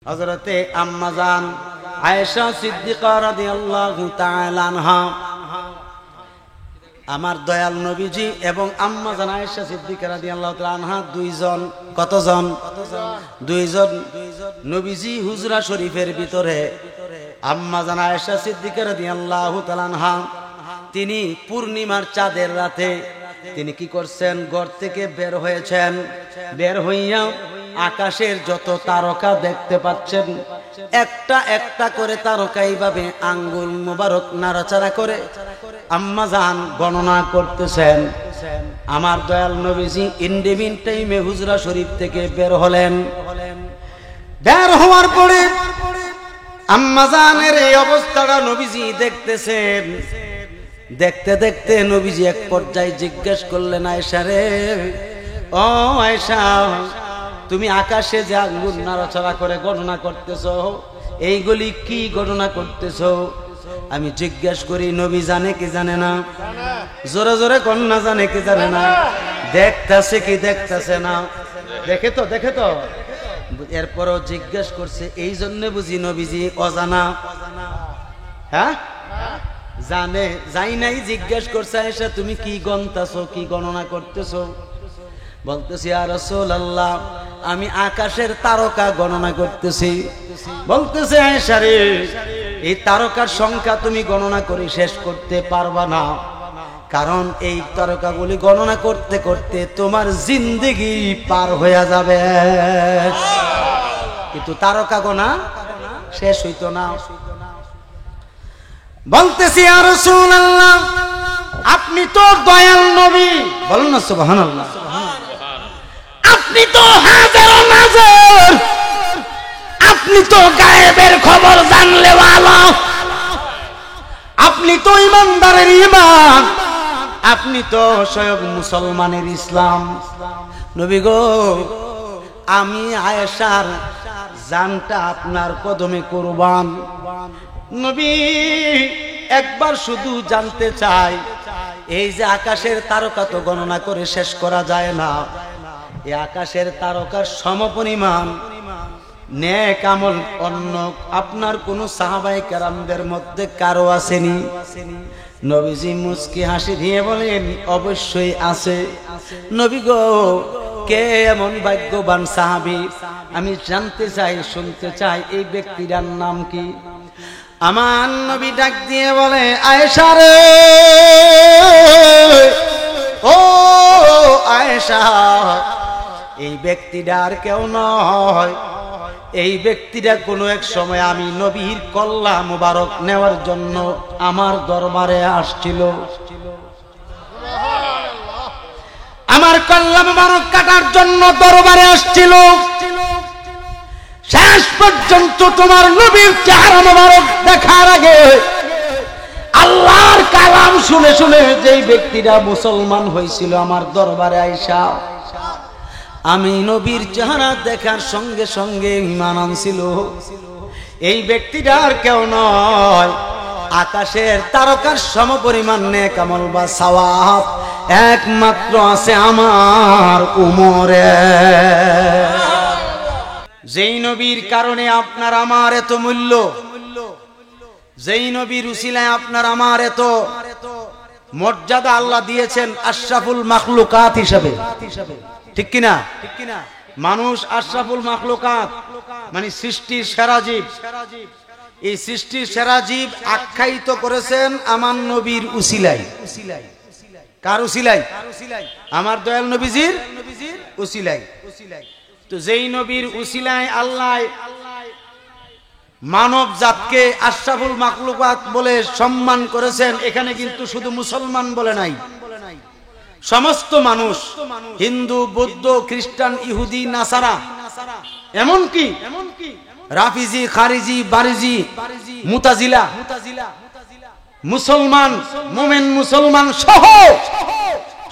হযরতে আম্মা জান আয়েশা সিদ্দিকা রাদিয়াল্লাহু তাআলা আনহা, আমার দয়াল নবীজি এবং আম্মা জান আয়েশা সিদ্দিকা রাদিয়াল্লাহু তাআলা আনহা দুইজন, কতজন? দুইজন। নবীজি হুজরা শরীফের ভিতরে আম্মা জান আয়েশা সিদ্দিকা রাদিয়াল্লাহু তাআলা আনহা তিনি পূর্ণিমার চাঁদের রাতে তিনি কি করছেন? ঘর থেকে বের হয়েছেন। বের হইয়া আকাশের যত তারকা দেখতে পাচ্ছেন, একটা একটা করে তারকা এইভাবে আঙ্গুল মোবারক নাড়াচাড়া করে আম্মা জান গণনা করতেছেন। আমার দয়াল নবীজি ইন্ডিমিন টাইমে হুজরা শরীফ থেকে বের হলেন। বের হওয়ার পরে আম্মা জানের এই অবস্থাটা নবীজি দেখতেছেন। দেখতে দেখতে নবীজি এক পর্যায়ে জিজ্ঞেস করলেন, আয়েশা রে, ও আয়েশা, তুমি আকাশে যে আঙ্গুল নাড়াচাড়া করে গণনা করতেছো, এইগুলি কি গণনা করতেছো? আমি জিজ্ঞেস করি, নবী জানে কি জানে না? জোরে জোরে কন্যা জানে কি জানে না? দেখতেছে কি দেখতেছে না? দেখে তো। এরপরও জিজ্ঞেস করছে, এই জন্য বুঝি নবীজি অজানা? হ্যাঁ, জানে। যাই নাই জিজ্ঞেস করছে, আয়েশা তুমি কি গণতাছো, কি গণনা করতেছো? বলতেছি, ইয়া রাসূলুল্লাহ, আমি আকাশের তারকা গণনা করতেছি। বলতেছে, আয়েশা রে, এই তারকার সংখ্যা তুমি গণনা করে শেষ করতে পারবা না, কারণ এই তারকাগুলি গণনা করতে করতে তোমার জিন্দেগি পার হয়ে যাবে। কিন্তু তারকা গোনা শেষ হইতো না। বলতেছি, ইয়া রাসূলুল্লাহ, আপনি তো দয়াল নবী, বলুন না সুবহানাল্লাহ। আপনি তো হাজার নাজর, আপনি তো গায়েবের খবর জানলে ওয়ালা, আপনি তো ইমানদারের ঈমান, আপনি তো স্বয়ং মুসলমানের ইসলাম। নবী গো, আমি আয়েশার জানটা আপনার কদমে কুরবান। নবী একবার শুধু জানতে চাই, এই যে আকাশের তারকা তো গণনা করে শেষ করা যায় না, এই আকাশের তারকার সমপরিমাণ নেক আমল অন্য আপনার কোন সাহাবায়ে কেরামদের মধ্যে কারো আসেনি? নবীজি মুস্কি হাসি দিয়ে বলেন, অবশ্যই আছে। নবী গো, কে এমন ভাগ্যবান সাহাবী? আমি জানতে চাই, শুনতে চাই, এই ব্যক্তিটার নাম কি? আমার নবী ডাক দিয়ে বলে, আয়েশা রে, ও আয়েশা, এই ব্যক্তিটা আর কেউ নয়, এই ব্যক্তিটা কোনো এক সময় আমি নবীর কল্লা মুবারক নেওয়ার জন্য আমার দরবারে আসছিল। আমার কল্লা মুবারক কাটার জন্য দরবারে আসছিল। শেষ পর্যন্ত তোমার নবীর চেহারা মুবারক দেখার আগে আল্লাহর কালাম শুনে শুনে যেই ব্যক্তিটা মুসলমান হয়েছিল আমার দরবারে আইসা, আমি নবীর চেহারা দেখার সঙ্গে সঙ্গে ঈমান আনছিল, এই ব্যক্তিটা আর কেউ নয়, আকাশের তারকার সমপরিমাণ নেক আমল বা সওয়াব একমাত্র আছে আমার উমরে। যেই নবীর কারণে আপনার আমার এত মূল্য, যেই নবীর উসিলায় আপনার আমার এত মর্যাদা আল্লাহ দিয়েছেন আশরাফুল মাখলুকাত হিসাবে, ঠিক কিনা? মানুষ আশরাফুল মাখলুকাত মানে সৃষ্টির সেরা জীব। এই সৃষ্টির সেরা জীব আখ্যায়িত করেছেন আমার নবীর উসিলায়। কার উসিলায়? আমার দয়াল নবীজির উসিলায়। তো যেই নবীর উসিলায় আল্লাহ মানব জাতকে আশরাফুল মাখলুকাত বলে সম্মান করেছেন, এখানে কিন্তু শুধু মুসলমান বলে নাই, সমস্ত মানুষ, হিন্দু, বৌদ্ধ, খ্রিস্টান, ইহুদি, নাসারা, এমনকি রাফিজি, খারিজি, বারিজি, মুতাজিলা, মুসলমান, মুমিন মুসলমান সহ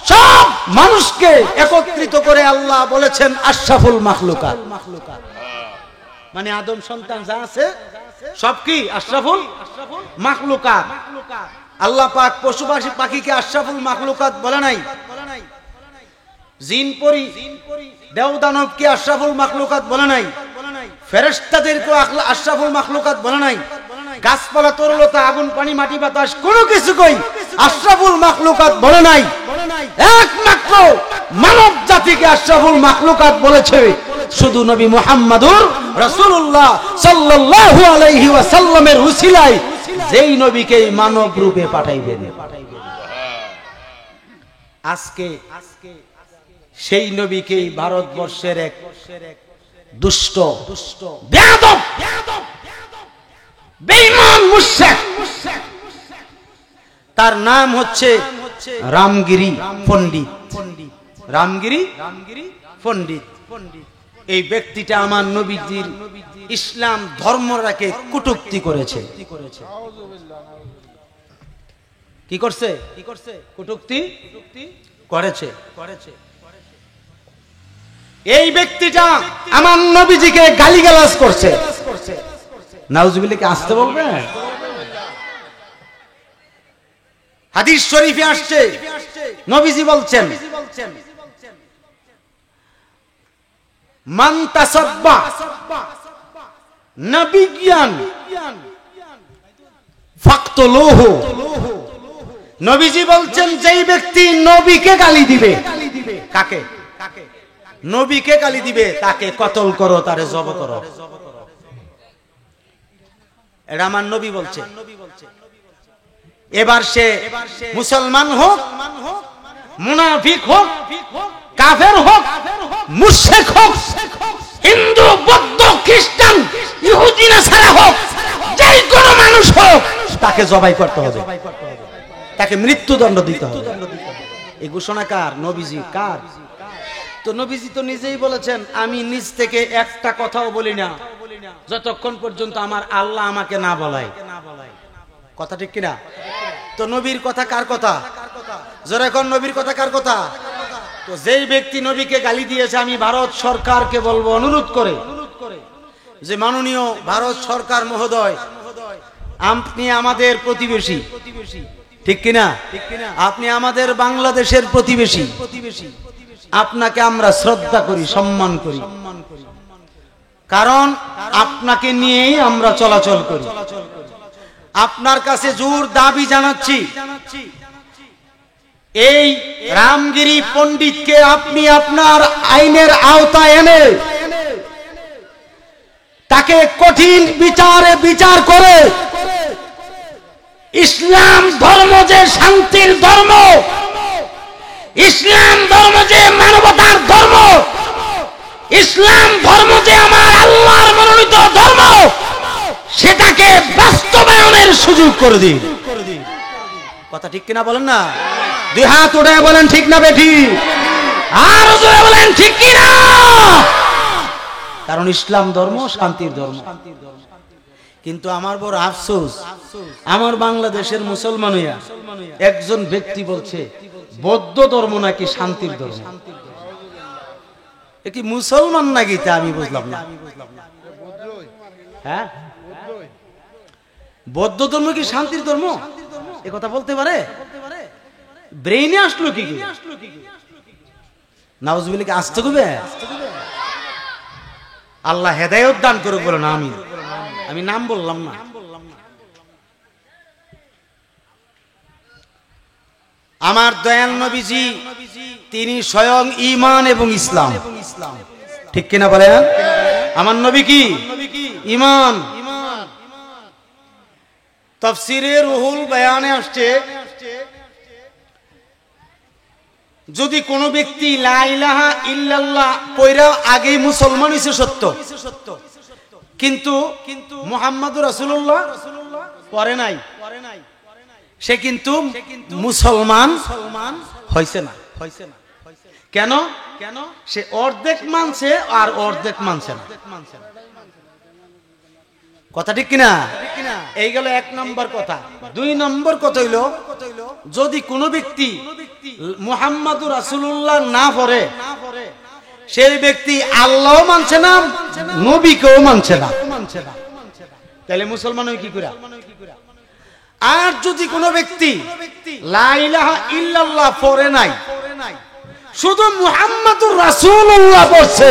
সব মানুষকে একত্রিত করে আল্লাহ বলেছেন আশরাফুল মাখলুকাত। মানে আদম সন্তান যা আছে সব কি আশরাফুল মাখলুকাত। আল্লাহ পাক পশু পাখিকে আশরাফুল মাখলুকাত বলে নাই, জিন পরি দেব দানবকে আশরাফুল মাখলুকাত বলে নাই, ফেরেশতাদেরকে আশরাফুল মাখলুকাত বলে নাই, গাছপালা তরুলতা আগুন পানি মাটি বাতাস কোনো কিছু কই আশরাফুল মাখলুকাত বলে নাই। একমাত্র মানব জাতিকে আশরাফুল মাখলুকাত বলেছে শুধু নবী মুহাম্মদুর রাসূলুল্লাহ সাল্লাল্লাহু আলাইহি ওয়াসাল্লামের উসিলায়, যেই নবীকে মানব রূপে পাঠাইবেন। আজকে সেই নবীকেই ভারতবর্ষের এক দুষ্ট বেয়াদব বেঈমান মুশরিক, তার নাম হচ্ছে রামগিরি পণ্ডিত। রামগিরি পণ্ডিত এই ব্যক্তিটা আমার নবীজির ইসলাম ধর্মটাকে কটূক্তি করেছে। কি করছে? কটূক্তি করেছে। এই ব্যক্তিটা আমার নবীজিকে গালিগালাজ করছে। নাউজুবিল্লাহকে আসতে বলবে। হাদিস শরীফে আসছে, নবীজি বলছেন, মান তাসাব্বা নবিয়ান ফাকতুলুহু। নবীজি বলছেন, যেই ব্যক্তি নবীকে গালি দিবে, কাকে? নবীকে গালি দিবে, তাকে কতল করো, তারে জব করো। এটা আমার নবী বলছে। এবার সে মুসলমান হোক, মুনাফিক হোক, কাফের হোক, মুশরিক হোক, হিন্দু বৌদ্ধ খ্রিস্টান ইহুদি নাসারা হোক, যে কোনো মানুষ হোক, তাকে জবাই করতে হবে, তাকে মৃত্যুদণ্ড দিতে হবে। এই ঘোষণা কার? নবীজি। কার? তো নবীজি তো নিজেই বলেছেন, আমি নিজ থেকে একটা কথাও বলি না যতক্ষণ পর্যন্ত আমার আল্লাহ আমাকে না বলায়। কথা ঠিক কিনা? তো নবীর কথা কার কথা? যারা এখন নবীর কথা কার কথা? তো যেই ব্যক্তি নবীকে গালি দিয়েছে, আমি ভারত সরকারকে বলবো, অনুরোধ করে, যে মাননীয় ভারত সরকার মহোদয়, আপনি আমাদের প্রতিবেশী, ঠিক কিনা? আপনি আমাদের বাংলাদেশের প্রতিবেশী, আপনাকে আমরা শ্রদ্ধা করি, সম্মান করি, কারণ আপনাকে নিয়েই আমরা চলাচল করি। আপনার কাছে জোর দাবি জানাচ্ছি, এই রামগিরি পণ্ডিতকে আপনি আপনার আইনের আওতায় এনে তাকে কঠিন বিচারে বিচার করে ইসলাম ধর্ম যে শান্তির ধর্ম, ইসলাম ধর্ম যে মানবতার ধর্ম, ইসলাম ধর্ম যে আমার আল্লাহর মনোনীত ধর্ম, সেটাকে বাস্তবায়নের সুযোগ করে দিন। কথা ঠিক কিনা বলেন না? দুই হাত উঠে বলেন ঠিক না বেঠি? আর জোরে বলেন ঠিক কিনা? কারণ ইসলাম ধর্ম শান্তির ধর্ম। কিন্তু আমার বড় আফসোস, আমার বাংলাদেশের মুসলমান হইয়া একজন ব্যক্তি বলছে বৌদ্ধ ধর্ম নাকি শান্তির ধর্ম। এ কি মুসলমান নাকি? তা আমি বুঝলাম না। হ্যাঁ, বৌদ্ধ ধর্ম কি শান্তির ধর্ম? এ কথা বলতে পারে? ব্রেইনে আসলো কি? নাউজুবিল্লাহকে আসতে হবে। আল্লাহ হেদায়েত দান করুক বলেন আমিন। আমি নাম বললাম না। আমার দয়াল নবীজি তিনি স্বয়ং ঈমান এবং ইসলাম, ঠিক কিনা বলেন? আমার নবী কি? ঈমান। তাফসীরে রুহুল বায়ানে আসছে, যদি কোনো ব্যক্তি লা ইলাহা ইল্লাল্লাহ পয়রা আগেই মুসলমান হইছে সত্য, কিন্তু মুহাম্মাদুর রাসূলুল্লাহ পড়ে নাই, সে কিন্তু মুসলমান হইছে না। কেন? সে অর্ধেক মানছে আর অর্ধেক মানছে না। কথা ঠিক কিনা? এই গেল এক নম্বর কথা। দুই নম্বর কথা হইল, যদি কোনো ব্যক্তি মুহাম্মাদুর রাসূলুল্লাহ না পড়ে, সেই ব্যক্তি আল্লাহও মানছে না, নবীকেও মানছে না, তাহলে মুসলমান হই কি করে? আর যদি কোনো ব্যক্তি লা ইলাহা ইল্লাল্লাহ পড়ে নাই, শুধু মুহাম্মাদুর রাসূলুল্লাহ পড়ছে,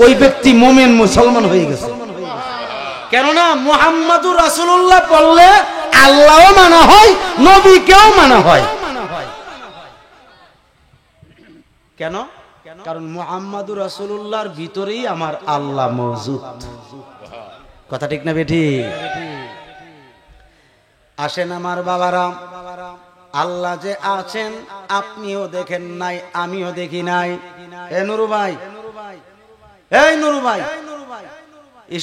ওই ব্যক্তি মুমিন মুসলমান হয়ে গেছে। কেননা মুহাম্মাদুর রাসূলুল্লাহ বললে আল্লাহও মানা হয়, নবীকেও মানা হয়। কেন? কারণ মুহাম্মাদুর রাসূলুল্লাহর ভিতরেই আমার আল্লাহ মওজুদ। কথা ঠিক না বেঠি? আসেন আমার বাবারা, আল্লাহ যে আছেন আপনিও দেখেন নাই, আমিও দেখি নাই। এ নুরু ভাই, এই নুরু ভাই,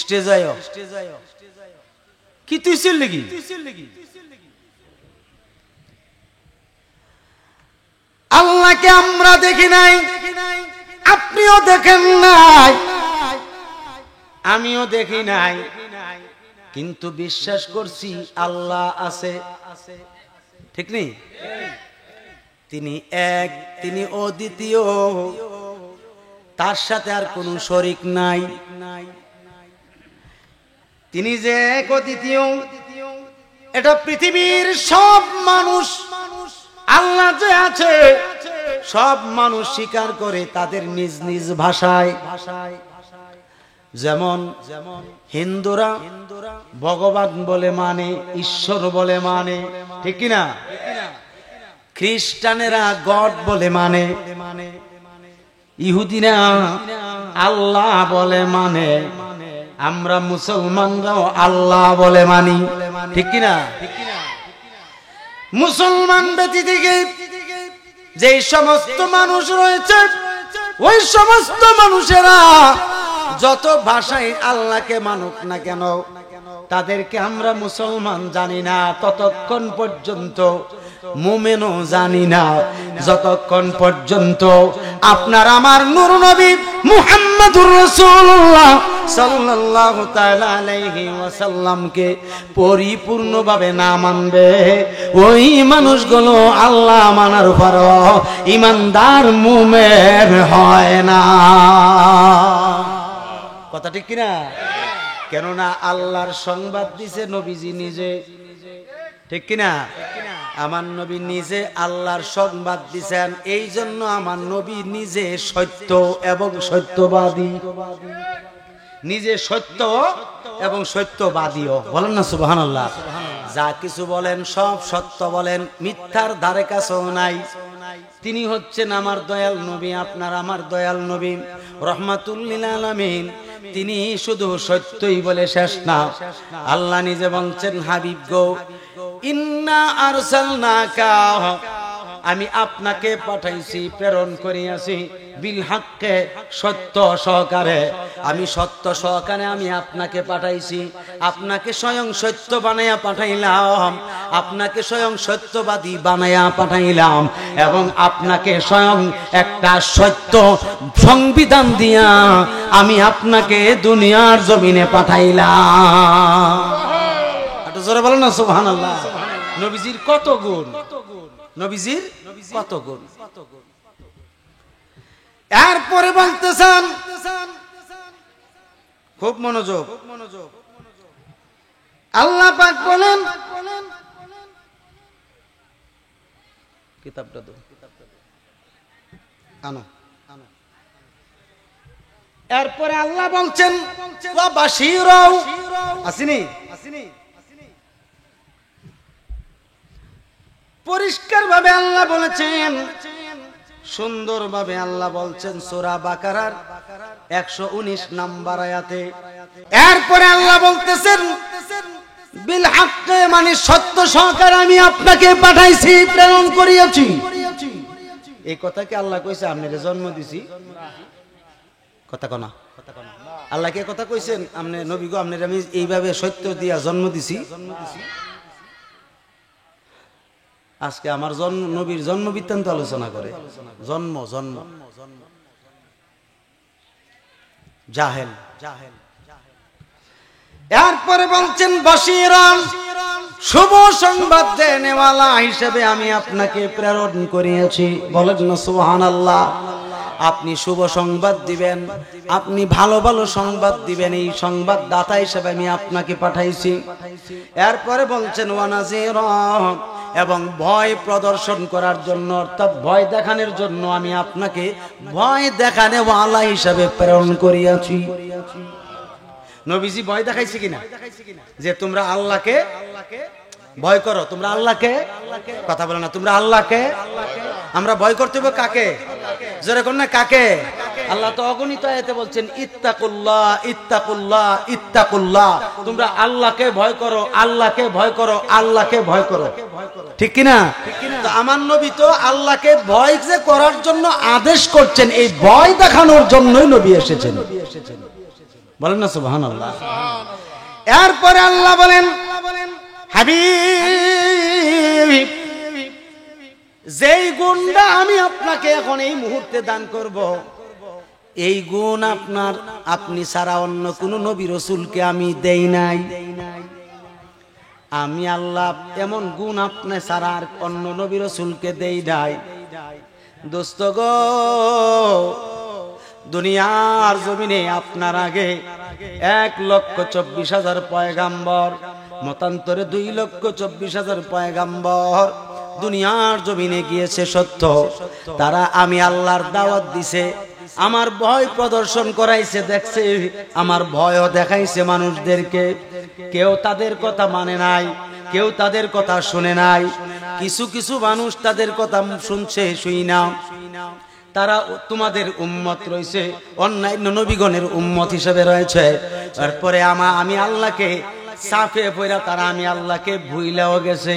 স্টেজে আয়। কি তুই ছিল নাকি? আল্লাহকে আমরা দেখি নাই, আপনিও দেখেন নাই, আমিও দেখি নাই, কিন্তু বিশ্বাস করছি আল্লাহ আছে। ঠিক নেই? তিনি এক, তিনি অদ্বিতীয়, তার সাথে আর কোনো শরীক নাই। তিনি যে এক অদ্বিতীয়, এটা পৃথিবীর সব মানুষ আল্লাহ যে আছে সব মানুষ স্বীকার করে তাদের নিজ নিজ ভাষায়। যেমন হিন্দুরা ভগবান বলে মানে, ঈশ্বর বলে মানে, ঠিক কিনা? খ্রিস্টানেরা গড বলে মানে, ইহুদিরা আল্লাহ বলে মানে, আমরা মুসলমানরাও আল্লাহ বলে মানি, ঠিক কিনা? মুসলমান ব্যতীত যে সমস্ত মানুষ রয়েছে ওই সমস্ত মানুষেরা যত ভাষায় আল্লাহকে মানুক না কেন, তাদেরকে আমরা মুসলমান জানি না ততক্ষণ পর্যন্ত, মুমিনও জানি না যতক্ষণ পর্যন্ত আপনার আমার নূর নবী মুহাম্মদুর রাসূলুল্লাহ সাল্লাল্লাহু তাআলা আলাইহি ওয়াসাল্লামকে পরিপূর্ণভাবে না মানবে, ওই মানুষগুলো আল্লাহ মানার পরও ঈমানদার মুমিন হয় না। কথা ঠিক কিনা? কেননা আল্লাহর সংবাদ দিছে নবীজি নিজে, ঠিক কিনা? আমার নবী নিজে আল্লাহর সংবাদ দিছেন, এই জন্য আমার নবী নিজে সত্য এবং সত্যবাদী, নিজে সত্য এবং সত্যবাদীও। বলেন না সুবহানাল্লাহ? যা কিছু বলেন সব সত্য বলেন, মিথ্যার ধারে কাছেও নাই। তিনি হচ্ছেন আমার দয়াল নবী, আপনার আমার দয়াল নবী রহমাতুল লিল আলামিন। তিনি শুধু সত্যই বলে শেষ না, আল্লাহ নিজে বলছেন হাবিব গো ইন্না আরসালনাকা, আমি আপনাকে পাঠাইছি, প্রেরণ করিয়াছি বিল হাক্কে, সত্য সহকারে। আমি সত্য সহকারে আমি আপনাকে পাঠাইছি, আপনাকে স্বয়ং সত্য বানাইয়া পাঠাইলাম, আপনাকে স্বয়ং সত্যবাদী বানাইয়া পাঠাইলাম, এবং আপনাকে স্বয়ং একটা সত্য সংবিধান দিয়া আমি আপনাকে দুনিয়ার জমিনে পাঠাইলাম। একটু জোরে বলেন না সুবহানাল্লাহ। নবীজির কত গুণ, নবীজির কত গুণ। এরপরে বলতেছেন, খুব মনোযোগ, আল্লাহ পাক বলেন, কিতাবটা দাও, আনো। এরপরে আল্লাহ বলছেন ওয়া বাশীরাও, আসিনি পরিষ্কার ভাবে আল্লাহ বলেছেন, সুন্দর ভাবে আল্লাহ বলছেন সূরা বাকারার 119 নম্বর আয়াতে। এরপরে আল্লাহ বলতেছেন বিল হাক্কে, মানে সত্য সহকারে আমি আপনাকে পাঠাইছি, প্রেরণ করিয়াছি। এই কথা কি আল্লাহ কইছে আপনারে জন্ম দিছি? কথা কনা, আল্লাহ কে কথা কইছেন আপনি নবী গো আপনারে আমি এইভাবে সত্য দিয়া জন্ম দিছি? আজকে আমার জন্ম, নবীর জন্ম বৃত্তান্ত আলোচনা করে, জন্ম জন্ম জাহেল। এরপরে বলছেন বাশীরান, শুভ সংবাদ দেনেওয়ালা হিসেবে আমি আপনাকে প্রেরণ করিয়েছি। বলেন না সুবহানাল্লাহ। আপনি শুভ সংবাদ দিবেন, আপনি ভালো ভালো সংবাদ দিবেন, এই সংবাদ দাতা হিসেবে আমি আপনাকে পাঠাইছি। এরপরে বলছেন ওয়ানাজিরা, এবং ভয় প্রদর্শন করার জন্য, অর্থাৎ ভয় দেখানোর জন্য আমি আপনাকে ভয় দেখানেওয়ালা হিসেবে প্রেরণ করিয়াছি। নবীজি ভয় দেখাইছে কিনা যে তোমরা আল্লাহকে ভয় করো, তোমরা আল্লাহকে, কথা বলে না, তোমরা আল্লাহকে, আমরা ভয় করতে হবে কাকে? জোরে কোন না কাকে? আল্লাহ তো অগণিত আয়াতে বলছেন ইত্তাকুল্লাহ ইত্তাকুল্লাহ ইত্তাকুল্লাহ, তোমরা আল্লাহকে ভয় করো, আল্লাহকে ভয় করো, আল্লাহকে ভয় করো, ঠিক কিনা? তো আমার নবী তো আল্লাহকে ভয় যে করার জন্য আদেশ করছেন, এই ভয় দেখানোর জন্যই নবী এসেছেন। বলেন না সুবহানাল্লাহ। এরপরে আল্লাহ বলেন হাবিব, যেই গুণটা আমি আপনাকে এখন এই মুহূর্তে দান করব, এই গুণ আপনার, আপনি ছাড়া অন্য কোন নবী রাসূলকে আমি দেই নাই। আমি আল্লাহ এমন গুণ আপনি ছাড়া আর অন্য নবী রাসূলকে দেই নাই। দোস্ত গো, দুনিয়ার জমিনে আপনার আগে 1,24,000 পয়গাম্বর, মতান্তরে 2,24,000 পয়গাম্বর দুনিয়ার জমিনে গিয়েছে সত্য। তারা আমি আল্লাহর দাওয়াত দিছে, আমার ভয় প্রদর্শন করাইছে, দেখছে, আমার ভয়ও দেখাইছে মানুষদেরকে। কেউ তাদের কথা মানে নাই, কেউ তাদের কথা শুনে নাই। কিছু কিছু মানুষ তাদের কথা শুনছে, শুই না, তারা তোমাদের উম্মত রয়েছে, অন্যান্য নবীগণের উম্মত হিসেবে রয়েছে। তারপরে আমি আল্লাহকে সাফে পয়রা তারা আমি আল্লাহকে ভুইলাও গেছে,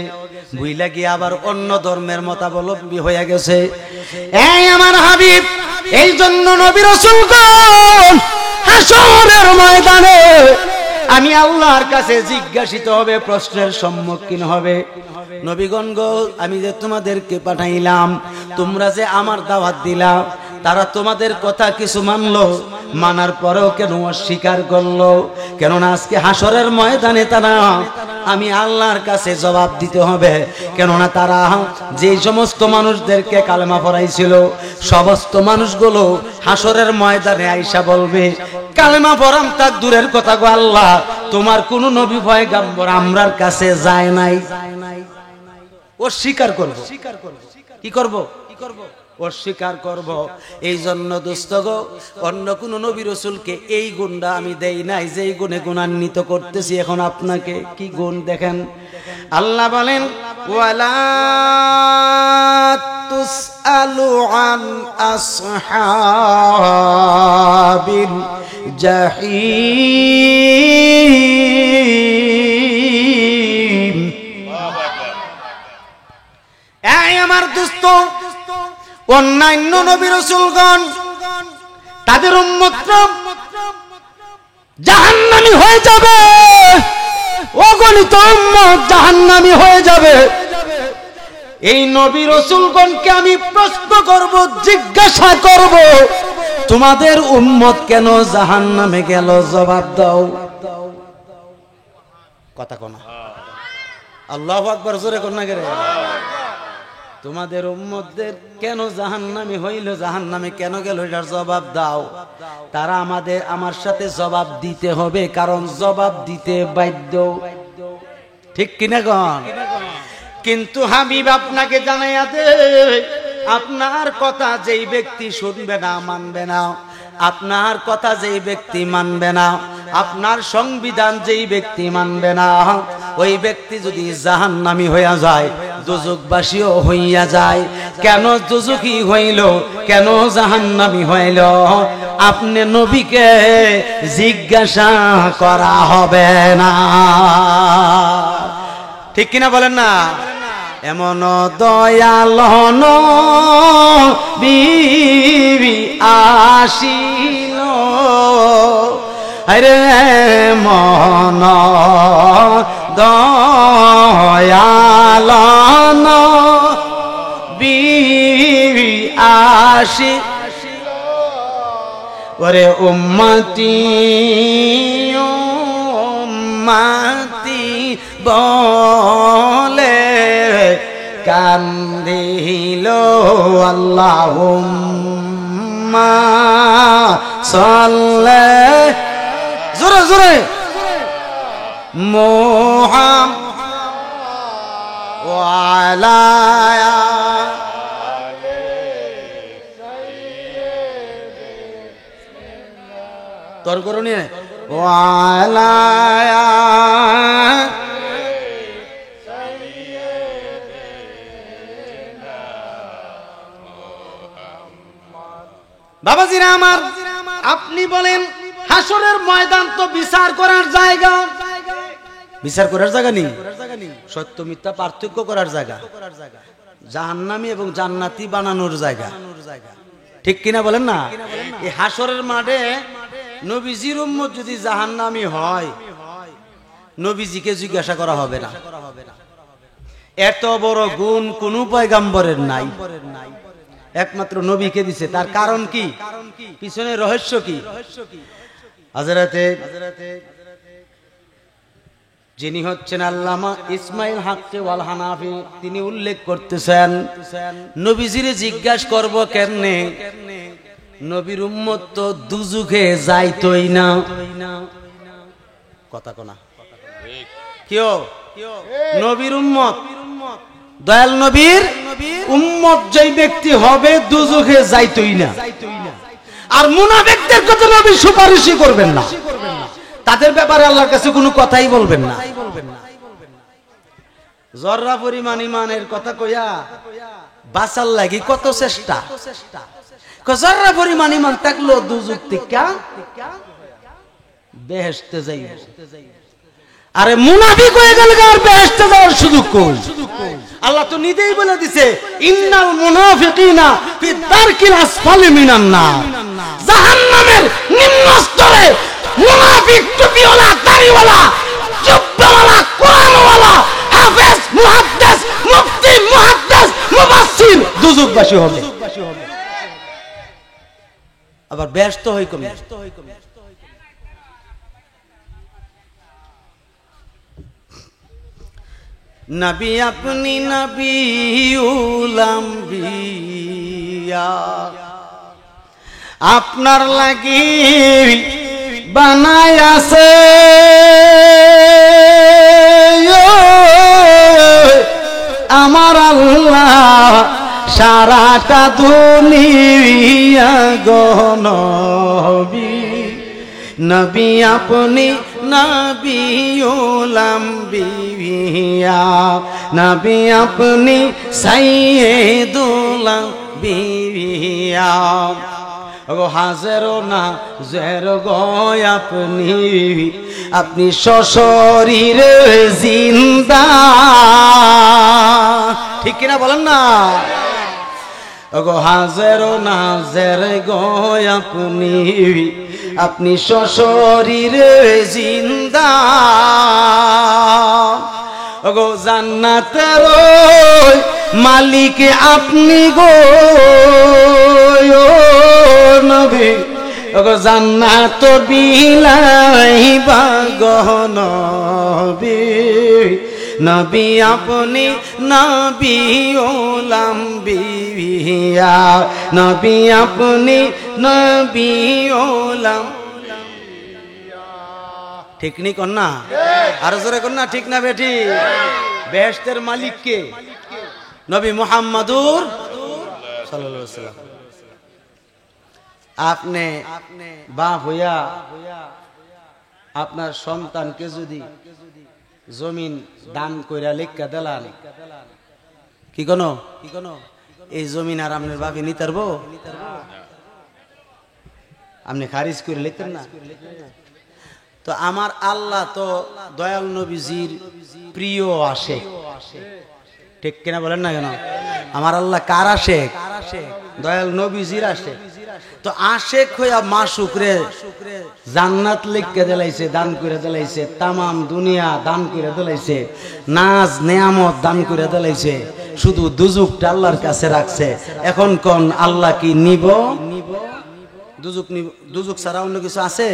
ভুইলা গিয়ে আবার অন্য ধর্মের মতাবলম্বী হয়ে গেছে। এই আমার হাবিব, এই জন্য নবী রাসূলগণ হাসরের ময়দানে আমি আল্লাহর কাছে জিজ্ঞাসিত হবে, প্রশ্নের সম্মুখীন হবে। নবীগণ গো, আমি যে তোমাদেরকে পাঠাইলাম, তোমরা যে আমার দাওয়াত দিলা, তারা তোমাদের কথা কিছু মানলো, মানার পরেও কেন অস্বীকার করলো? কেননা আজকে হাসরের ময়দানে তারা আমি আল্লাহর কাছে জবাব দিতে হবে। কেননা তারা যে সমস্ত মানুষদেরকে কালেমা পড়াইছিল, সমস্ত মানুষগুলো হাসরের ময়দানে আইসা বলবে, কালেমা পড়াম তাক দূরের কথা গো আল্লাহ, তোমার কোন নবী পয়গাম্বর আমরার কাছে যায় নাই। অস্বীকার করব, কি করব? অস্বীকার করব। এই জন্য দোস্ত গো, অন্য কোন নবী রাসূলকে এই গুণটা আমি দেই নাই, যেই গুণে গুণান্বিত করতেছি এখন আপনাকে। কি গুণ দেখেন, আল্লাহ বলেন ওয়ালা তুসআলু আন আসহাবিল জাহিম। এই আমার দোস্ত, অন্যান্য নবী রাসূলগণ তাদের উম্মতরা জাহান্নামী হয়ে যাবে, অগণিত উম্মত জাহান্নামী হয়ে যাবে। এই নবী রাসূলগণকে আমি প্রশ্ন করব, জিজ্ঞাসা করব, তোমাদের উম্মত কেন জাহান্নামে গেল? জবাব দাও। কথা কোনা, আল্লাহু আকবার, জোরে কোন না গেরে। তোমাদের উম্মতদের কেন জাহান্নামী হইল, জাহান্নামে কেন গেল, এটার জবাব দাও। তারা আমার সাথে জবাব দিতে হবে, কারণ জবাব দিতে বাধ্য, ঠিক কিনা গণ? কিন্তু হাবিব আপনাকে জানাইয়া দে, আপনার কথা যেই ব্যক্তি শুনবে না, মানবে না, আপনার কথা যেই ব্যক্তি মানবে না, আপনার সংবিধান যেই ব্যক্তি মানবে না, ওই ব্যক্তি যদি জাহান্নামী হইয়া যায়, দোজখবাসীও হইয়া যায়। কেন দোজখী হইল, কেন জাহান্নামী হইল, আপনি নবীকে জিজ্ঞাসা করা হবে না, ঠিক কিনা বলেন না? এমন দয়াল নবী আসিল, আরে মন দয়াল নবী আসিল, ওরে উম্মতি উম্মতি বলে কান্দিল, আল্লাহুম্মা সাল্লি, জোরে জোরে, মুহাম্মাদ ওয়া আলা তোর করুন ওয়ালা বাবাজিরা আমার, আপনি বলেন হাসরের ময়দান তো বিচার করার জায়গা, বিচার করার জায়গা নেই, সত্য মিথ্যা পার্থক্য করার জায়গা, জাহান্নামী এবং জান্নাতি বানানোর জায়গা, ঠিক কিনা বলেন না? এই হাসরের মাঠে নবীজির উম্মত যদি জাহান্নামী হয়, নবীজিকে জিজ্ঞাসা করা হবে না। এত বড় গুণ কোন পয়গম্বরের নাই, একমাত্র নবীকে দিছে। তার কারণ কি? পিছনে রহস্য কি? হযরতে যিনি হচ্ছেন আল্লামা ইসমাইল হাক্কে ওয়াল হানাফি, তিনি উল্লেখ করতেছেন নবীজিরে জিজ্ঞাসা করব কেমনে, নবীর উম্মত তো দুজুখে যাইতই না। কথা কোনা কিও নবীর উম্মত, দয়াল নবীর উম্মত যেই ব্যক্তি হবে দুজুখে যাইতই না। আর মুনাফিকদের কথা নবী সুপারিশই করবেন না, তাদের ব্যাপারে আল্লাহর কাছে কোনো কথাই বলবেন না। জররা পরিমাণ ইমানের কথা কইয়া বাঁচার লাগি কত চেষ্টা, জররা পরিমাণ ইমান থাকলো দুজুক থেকে বেহেশতে যাইব। আরে মুনাফিক হয়ে গেলে আর বেহেশতে যাওয়ার সুযোগ কই? আল্লাহ তো নিজেই বলে দিছে, ইন্নাল মুনাফিকিনা ফি দারকিল আসফালি মিনান নার, জাহান্নামের নিম্ন স্তরে মুনাফিক, টুপিওয়ালা, দাড়িওয়ালা, জুব্বাওয়ালা, কোরআনওয়ালা, হাফেজ, মুহাদ্দিস, মুফতি, মুহাদ্দিস, মুফাসসির দুজুকবাসী হবে। আবার ব্যস্ত হই কম, নবী আপনি নবীউল আম্বিয়া, আপনার লাগি বানাই আছে আমার আল্লাহ সারাটা দুনিয়া গো নবী, নবী আপনি নবীউল আম্বিয়া, নবী আপনি সাইয়্যিদুল আম্বিয়া, গো হাজার না জের গো আপনি, আপনি সশরীরে জিন্দা, ঠিক কিনা বলেন না? গো হাজার না জের গো আপনি, আপনি সশরীরে জিন্দা, গো জান্নাতের মালিক আপনি গো নবী, গো জান্নাত বিলাইবা গো নবী, নবী আপনি নবীউল আম্বিয়া, নবী আপনি নবীউল আম্বিয়া, ঠিক নি কন্যা? আর জোরে কন্যা, ঠিক না বেটি? বেহেশতের মালিক কে? নবী মুহাম্মাদুর সাল্লাল্লাহু আলাইহি ওয়াসাল্লাম। আপনি বাপ হইয়া আপনার সন্তানকে যদি জমিন দান কইরা লেখা দিলান, কি কোনো এই জমিন আর আপনার বাপে নিতে পারবো? আপনি খারিজ করে লিখতেন না? তো আমার আল্লাহ তো দয়াল নবীজির প্রিয় আশেক, ঠিক কিনা বলেন না কেন? আমার আল্লাহ কার আশেক? দয়াল নবীজির আশেক। তো আশেক হইয়া মাসুকরে জান্নাত লিখকে দিলাইছে, দান করে দিলাইছে, তামাম দুনিয়া দান করে দিলাইছে, নাজ নেয়ামত দান করে দিলাইছে, শুধু দুজুকটা আল্লাহর কাছে রাখছে। এখন কোন আল্লাহ কি নিব? দুজুক নিব? দুজুক ছাড়া অন্য কিছু আছে?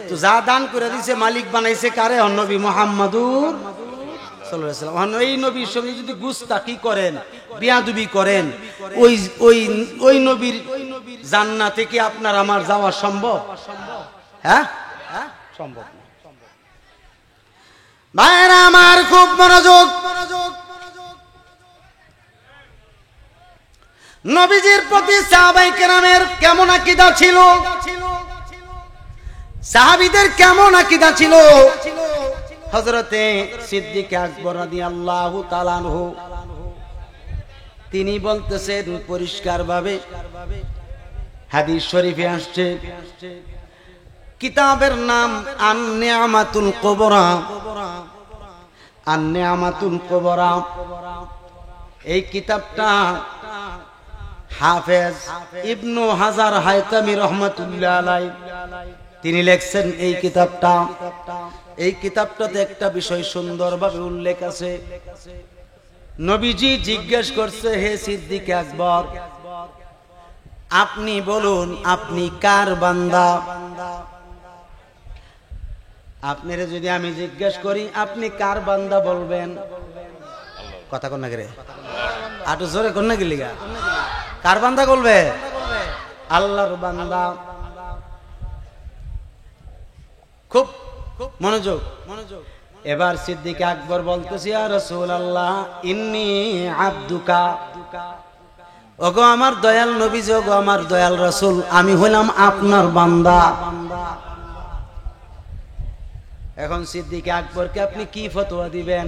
তো যা দান করে দিছে মালিক বানাইছে কারে? নবী মুহাম্মাদুর সাল্লাল্লাহু আলাইহি ওয়াসাল্লাম। এই নবীর সঙ্গে যদি গুস্তাখি করেন, বিয়াদবি করেন, ওই নবীর জান্নাতে কি আপনার আমার যাওয়া সম্ভব? হ্যাঁ, সম্ভব না। ভাইরা আমার খুব মনোযোগ, নবীজির প্রতি সাহাবায়ে কেরামের কেমন আকীদা ছিল? সাহাবীদের কেমন আকীদা ছিল? হযরতে সিদ্দিক আকবর রাদিয়াল্লাহু তাআলা আনহু তিনি বলতেছেন পরিষ্কারভাবে, হাদিস শরীফে আসছে, কিতাবের নাম আন-নি'মাতুল কুবরা। আন-নি'মাতুল কুবরা এই কিতাবটা হাফেজ ইবনু হাজার হায়তামি রাহমাতুল্লাহ আলাইহি তিনি লিখছেন। এই কিতাবটাতে একটা বিষয় সুন্দরভাবে উল্লেখ আছে। নবীজি জিজ্ঞেস করছে, হে সিদ্দিক আকবর, আপনি বলুন আপনি কার বান্দা? আপনারে যদি আমি জিজ্ঞেস করি আপনি কার বান্দা বলবেন? কথা কন না রে, আটু জোরে কন না গেলিগা। কার বান্দা বলবে? আল্লাহর বান্দা। খুব মনোযোগ। এবার সিদ্দিক আকবর বলতেছি, ইয়া রাসূলুল্লাহ ইন্নী আব্দুকা, ওগো আমার দয়াল নবীজি, ওগো আমার দয়াল রাসূল, আমি হলাম আপনার বান্দা। এখন সিদ্দিক আকবরকে আপনি কি ফতোয়া দিবেন?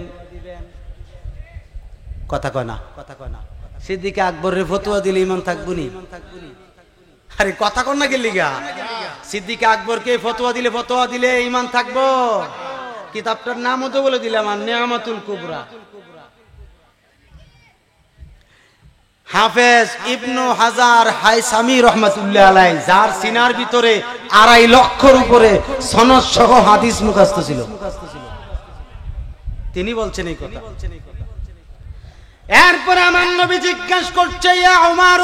কথা কয় না। সিদ্দিক আকবরের ফতোয়া দিলে ঈমান থাকবনি? আরে কথা কন না গেলিগা। সিদ্দিক আকবরকে ফতোয়া দিলে ঈমান থাকবো? কিতাবটার নামও তো বলে দিলাম, আন-নি'মাতুল কুবরা। হাফেজ ইবনু হাজার হায়সামি রাহমাতুল্লাহ আলাইহি, যার সিনার ভিতরে 2.5 লক্ষর উপরে সনদ সহ হাদিস মুখস্থ ছিল, তিনি বলছেন এই কথা। এরপরে আমার নবী জিজ্ঞাসা করছে, ইয়া উমার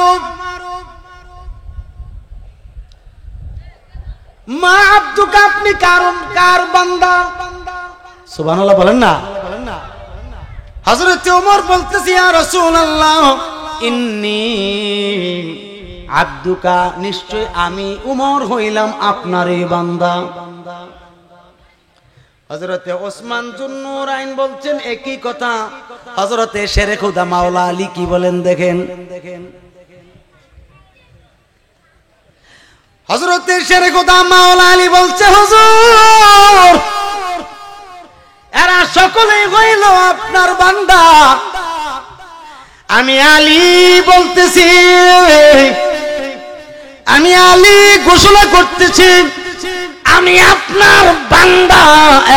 মা আব্দুকা, আপনি কার বান্দা? সুবহানাল্লাহ বলেন না। হযরত ওমর বলতেছে, ইয়া রাসূলুল্লাহ ইন্নী আব্দুকা, নিশ্চয় আমি উমর হইলাম আপনারই বান্দা। হযরতে ওসমান যুন্নুরাইন বলছেন একই কথা। হযরতে শেরে খুদা মাওলা আলী কি বলেন দেখেন। হযরতে শেরে খুদা মাওলা আলী বলছে, হুজুর এরা সকলেই হইল আপনার বান্দা। আমি আলী বলতেছি, আমি আলী ঘোষণা করতেছি, আমি আপনার বান্দা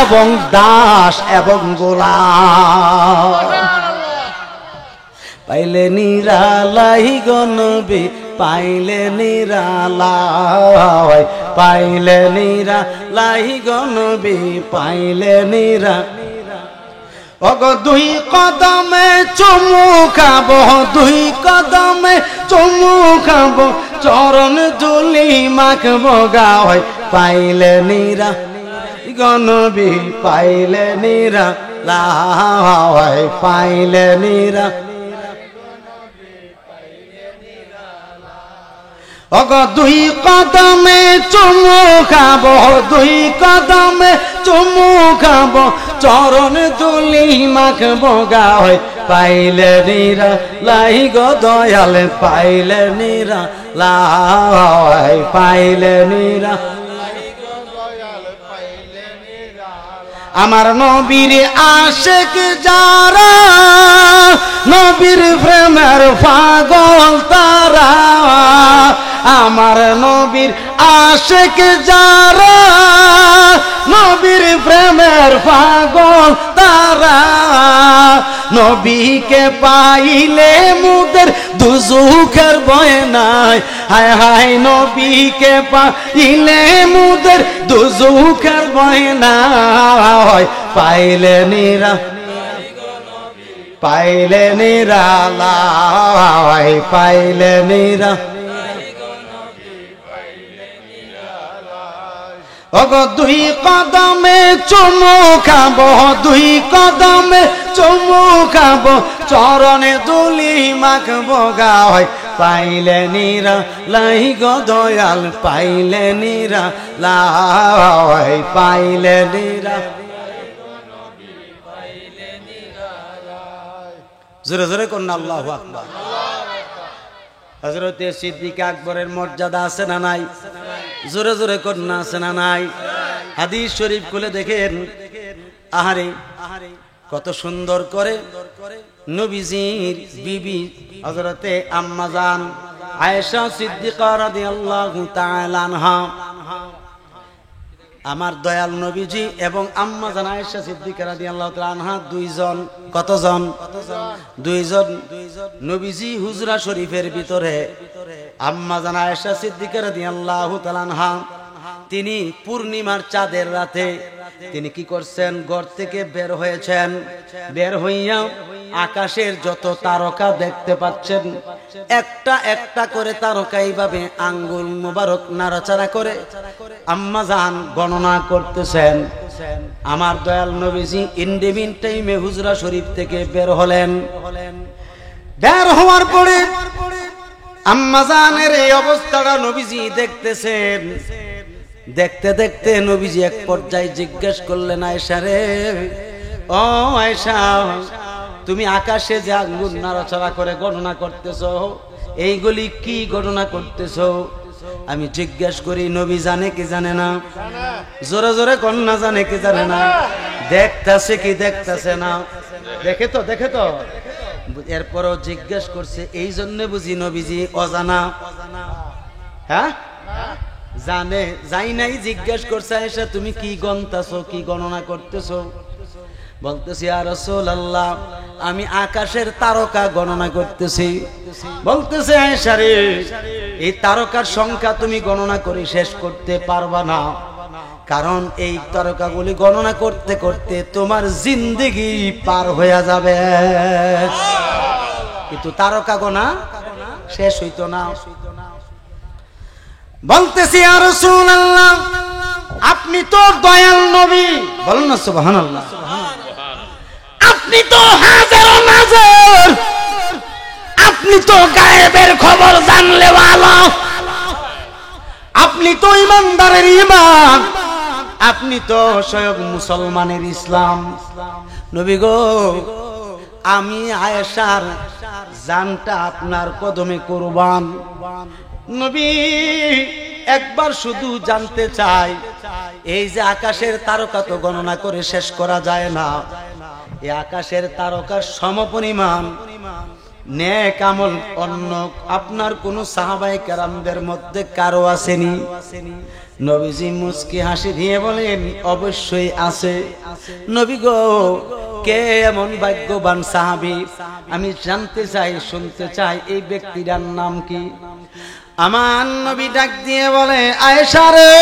এবং দাস এবং গোলাম। পাইলে নিরালাই গো নবী, পাইলে নিরালাই, পাইলে নিরালাই গো নবী, পাইলে নিরা। ওগো দুই কদমে চুমু খাবো, দুই কদমে চুমু খাবো, চরণ ধুলি মাখবো গায়, পাইলে নিরা গো নবী, পাইলে নিরা লাই, পাইলে নিরা। ওগো দুই কদমে চুমু খাবো, দুই কদমে চুমু খাবো, চরণ ধুলি মাখবো গায়, পাইলে নিরা লাই গো দয়াল, পাইলে নিরা লাই, পাইলে নিরা। আমার নবীর আশিক যারা, নবীর প্রেমের পাগল তারা, আমার নবীর আশিক যারা, নবীর প্রেমের পাগল তারা, নবীকে পাইলে মুদের দুজুকের ভয় নাই, হায় হায় নবীকে পাইলে মুদের দুজুকের ভয় নাই, পাইলে নিরা, পাইলে নিরালাই, পাইলে নিরা। ওগো দুই কদমে চুমু খাবো, দুই কদমে চুমু খাবো, চরণে ধুলি মাখবো গায়, পাইলে নিরা লাই গো দয়াল, পাইলে নিরা লাই, পাইলে নিরা। জোরে জোরে করুন আল্লাহু আকবার। হযরতে সিদ্দিক আকবরের মর্যাদা আছে না নাই? জোরে জোরে কন্যা আছে না নাই? হাদিস শরীফ খুলে দেখেন, আহারে কত সুন্দর করে নবীজির বিবি হযরতে আম্মা জান আয়েশা সিদ্দিকা রাদিয়াল্লাহু তাআলা আনহা, আমার দয়াল নবীজি এবং আম্মা জান আয়েশা সিদ্দিকা রাদিয়াল্লাহু তাআলা আনহা দুইজন, কতজন? দুইজন। নবীজি হুজরা শরীফের ভিতরে আম্মা জান আয়েশা সিদ্দিকা রাদিয়াল্লাহু তাআলা আনহা তিনি পূর্ণিমার চাঁদের রাতে তিনি কি করছেন? ঘর থেকে বের হয়েছেন। বের হইয়া আকাশের যত তারকা দেখতে পাচ্ছেন, একটা একটা করে তারকা এইভাবে আঙ্গুল মোবারক নাড়াচাড়া করে আম্মা জান গণনা করতেছেন। আমার দয়াল নবীজি ইন্ডিভিন টাইমে হুজরা শরীফ থেকে বের হলেন। বের হওয়ার পরে আম্মা জানের এই অবস্থাটা নবীজি দেখতেছেন। দেখতে দেখতে নবীজি এক পর্যায়ে জিজ্ঞেস করলেন, আয়েশা রে, ও আয়েশা, তুমি আকাশে যে আঙ্গুল নাড়াচাড়া করে গণনা করতেছো, এইগুলি কি গণনা করতেছো? আমি জিজ্ঞেস করি, নবী জানে কি জানে না? জোরে জোরে কন্যা জানে কি জানে না? দেখতেছে কি দেখতেছে না? দেখে তো, দেখে তো। এরপরও জিজ্ঞেস করছে, এই জন্য বুঝি নবীজি অজানা? হ্যাঁ, জানে। যাই নাই জিজ্ঞেস করছে, আয়েশা তুমি কি গণতাছো, কি গণনা করতেছো? বলতেছি, ইয়া রাসূলুল্লাহ, আমি আকাশের তারকা গণনা করতেছি। বলতেছে, আয়েশা রে, এই তারকার সংখ্যা তুমি গণনা করে শেষ করতে পারবা না, কারণ এই তারকাগুলি গণনা করতে করতে তোমার জিন্দেগি পার হয়ে যাবে। কিন্তু তারকা গোনা শেষ হইতো না। বলতেছি, ইয়া রাসূলুল্লাহ, আপনি তো দয়াল নবী, বলুন না সুবহানাল্লাহ। আপনি তো হাজারো নাজার, আপনি তো গায়েবের খবর জানলে ওয়ালা, আপনি তো ইমানদারের ঈমান, আপনি তো স্বয়ং মুসলমানের ইসলাম। নবী গো, আমি আয়েশার জানটা আপনার কদমে কুরবান। নবী একবার শুধু জানতে চাই, এই যে আকাশের তারকা তো গণনা করে শেষ করা যায় না, এই আকাশের তারকার সমপরিমাণ নেক আমল অন্য আপনার কোন সাহাবায়ে কেরামদের মধ্যে কারো আসেনি? নবীজি মুস্কি হাসি দিয়ে বলেন, অবশ্যই আছে। নবী গো, কে এমন ভাগ্যবান সাহাবী? আমি জানতে চাই, শুনতে চাই, এই ব্যক্তিটার নাম কি? আমার নবী ডাক দিয়ে বলে, আয়েশা রে,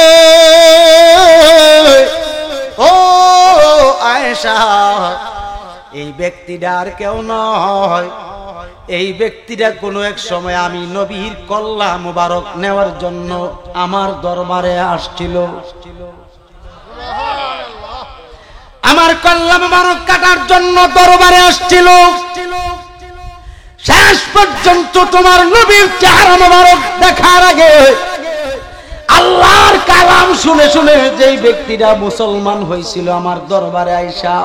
ও আয়েশা, এই ব্যক্তিটা আর কেউ নয়, এই ব্যক্তিটা কোনো এক সময় আমি নবীর কল্লা মুবারক নেওয়ার জন্য আমার দরবারে আসছিল। আমার কল্লা মুবারক কাটার জন্য দরবারে আসছিল। শেষ পর্যন্ত তোমার নবীর চেহারা মুবারক দেখার আগে আল্লাহর কালাম শুনে শুনে যেই ব্যক্তিটা মুসলমান হয়েছিল আমার দরবারে আয়েশা,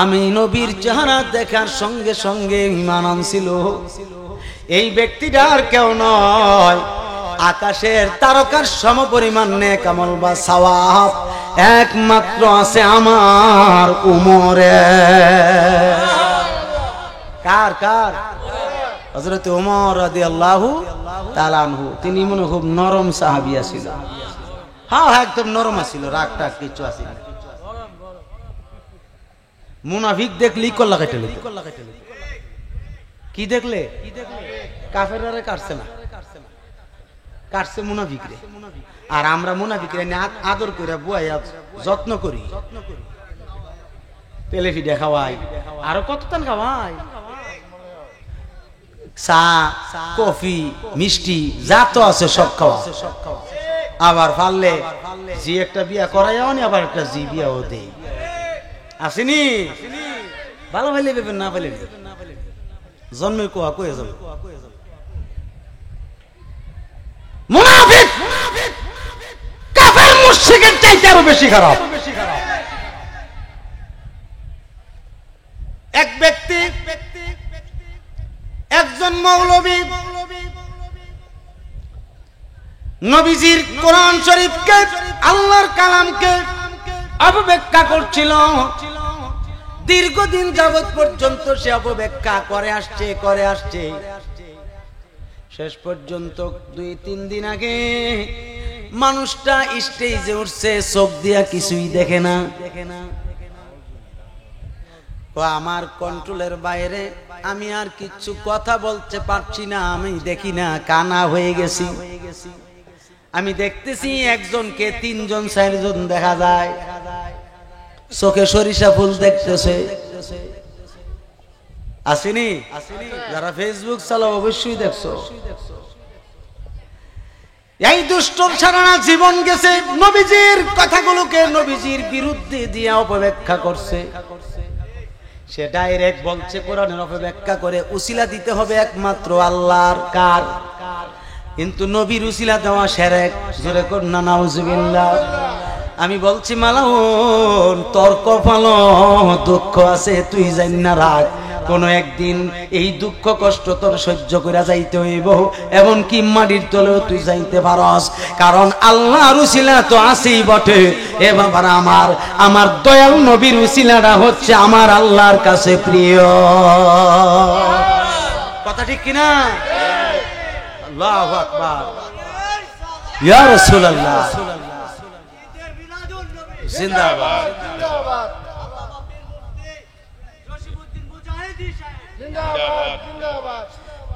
আমি নবীর চেহারা দেখার সঙ্গে সঙ্গে ঈমান আনছিল, এই ব্যক্তিটা আর কেউ নয়, আকাশের তারকার সমপরিমাণ নেক আমল বা সওয়াব একমাত্র আছে আমার উমরে। কার কার? হযরত ওমর রাদিয়াল্লাহু তাআলা আনহু। তিনি মনে খুব নরম সাহাবী ছিল। হ্যাঁ, একদম নরম ছিল, রাগ টাগ কিছু আছিল। মুনাফিক দেখলি কল্লা কেটে লইত। কি দেখলে? কাফেররা কাটছে না, কাটছে মুনাফিকরে। আর আমরা মুনাফিকরে আদর করে বুয়াইয়া যত্ন করি, তেলেফিডা খাওয়াই, আরো কতক্ষণ খাওয়াই, চা, কফি, মিষ্টি যা তো আছে সব খাওয়া। আবার পারলে জি একটা বিয়া করাইও নি, আবার একটা জি বিয়াও দেই। আসেনি? ভালো ভাইলে ভেবেন, না ভাইলে জন্মের কোয়া কয়ে যাবে। মুনাফিক কাফের মুশরিকের চাইতে আরো বেশি খারাপ। এক ব্যক্তি, একজন মৌলবী নবীজির কোরআন শরীফকে, আল্লাহর কালামকে অপব্যাখ্যা করছিল। দীর্ঘদিন যাবত পর্যন্ত সে অপব্যাখ্যা করে আসছে। শেষ পর্যন্ত 2-3 দিন আগে মানুষটা স্টেজে উঠছে, চোখ দিয়া কিছুই দেখে না। ও আমার কন্ট্রোলের বাইরে, আমি আর কিচ্ছু কথা বলতে পারছি না, আমি দেখি না, কানা হয়ে গেছি। আমি দেখতেছি একজনকে 3 জন 4 জন দেখা যায়, চোখে সরিষা ফুল দেখতেছে। আসেনি? যারা ফেসবুক চালাও অবশ্যই দেখছো। এই দুষ্টর সারা জীবন গেছে, নবীজির কথাগুলোকে নবীজির বিরুদ্ধে দিয়ে অপব্যাখ্যা করছে। সে ডাইরেক্ট বলছে কোরআনের অপব্যাখ্যা করে উসিলা দিতে হবে একমাত্র আল্লাহর। কার? কিন্তু নবীর উসিলা দেওয়া শিরক। জোরে কর না নাউজুবিল্লাহ। আমি বলছি মালাউন, তোর কপালে দুঃখ আছে, তুই জান না রাখ। কোন একদিন এই দুঃখ কষ্ট তোর সহ্য করে যাইতে হইব, এমন কি মাটির তলেও তুই যাইতে পারস। কারণ আল্লাহর উসিলা তো আছেই বটে। এ বাবার আমার দয়াল নবীর উসিলাটা হচ্ছে আমার আল্লাহর কাছে প্রিয়। কথা ঠিক কিনা? আল্লাহু আকবার, ইয়া রাসূলুল্লাহ, জিন্দাবাদ।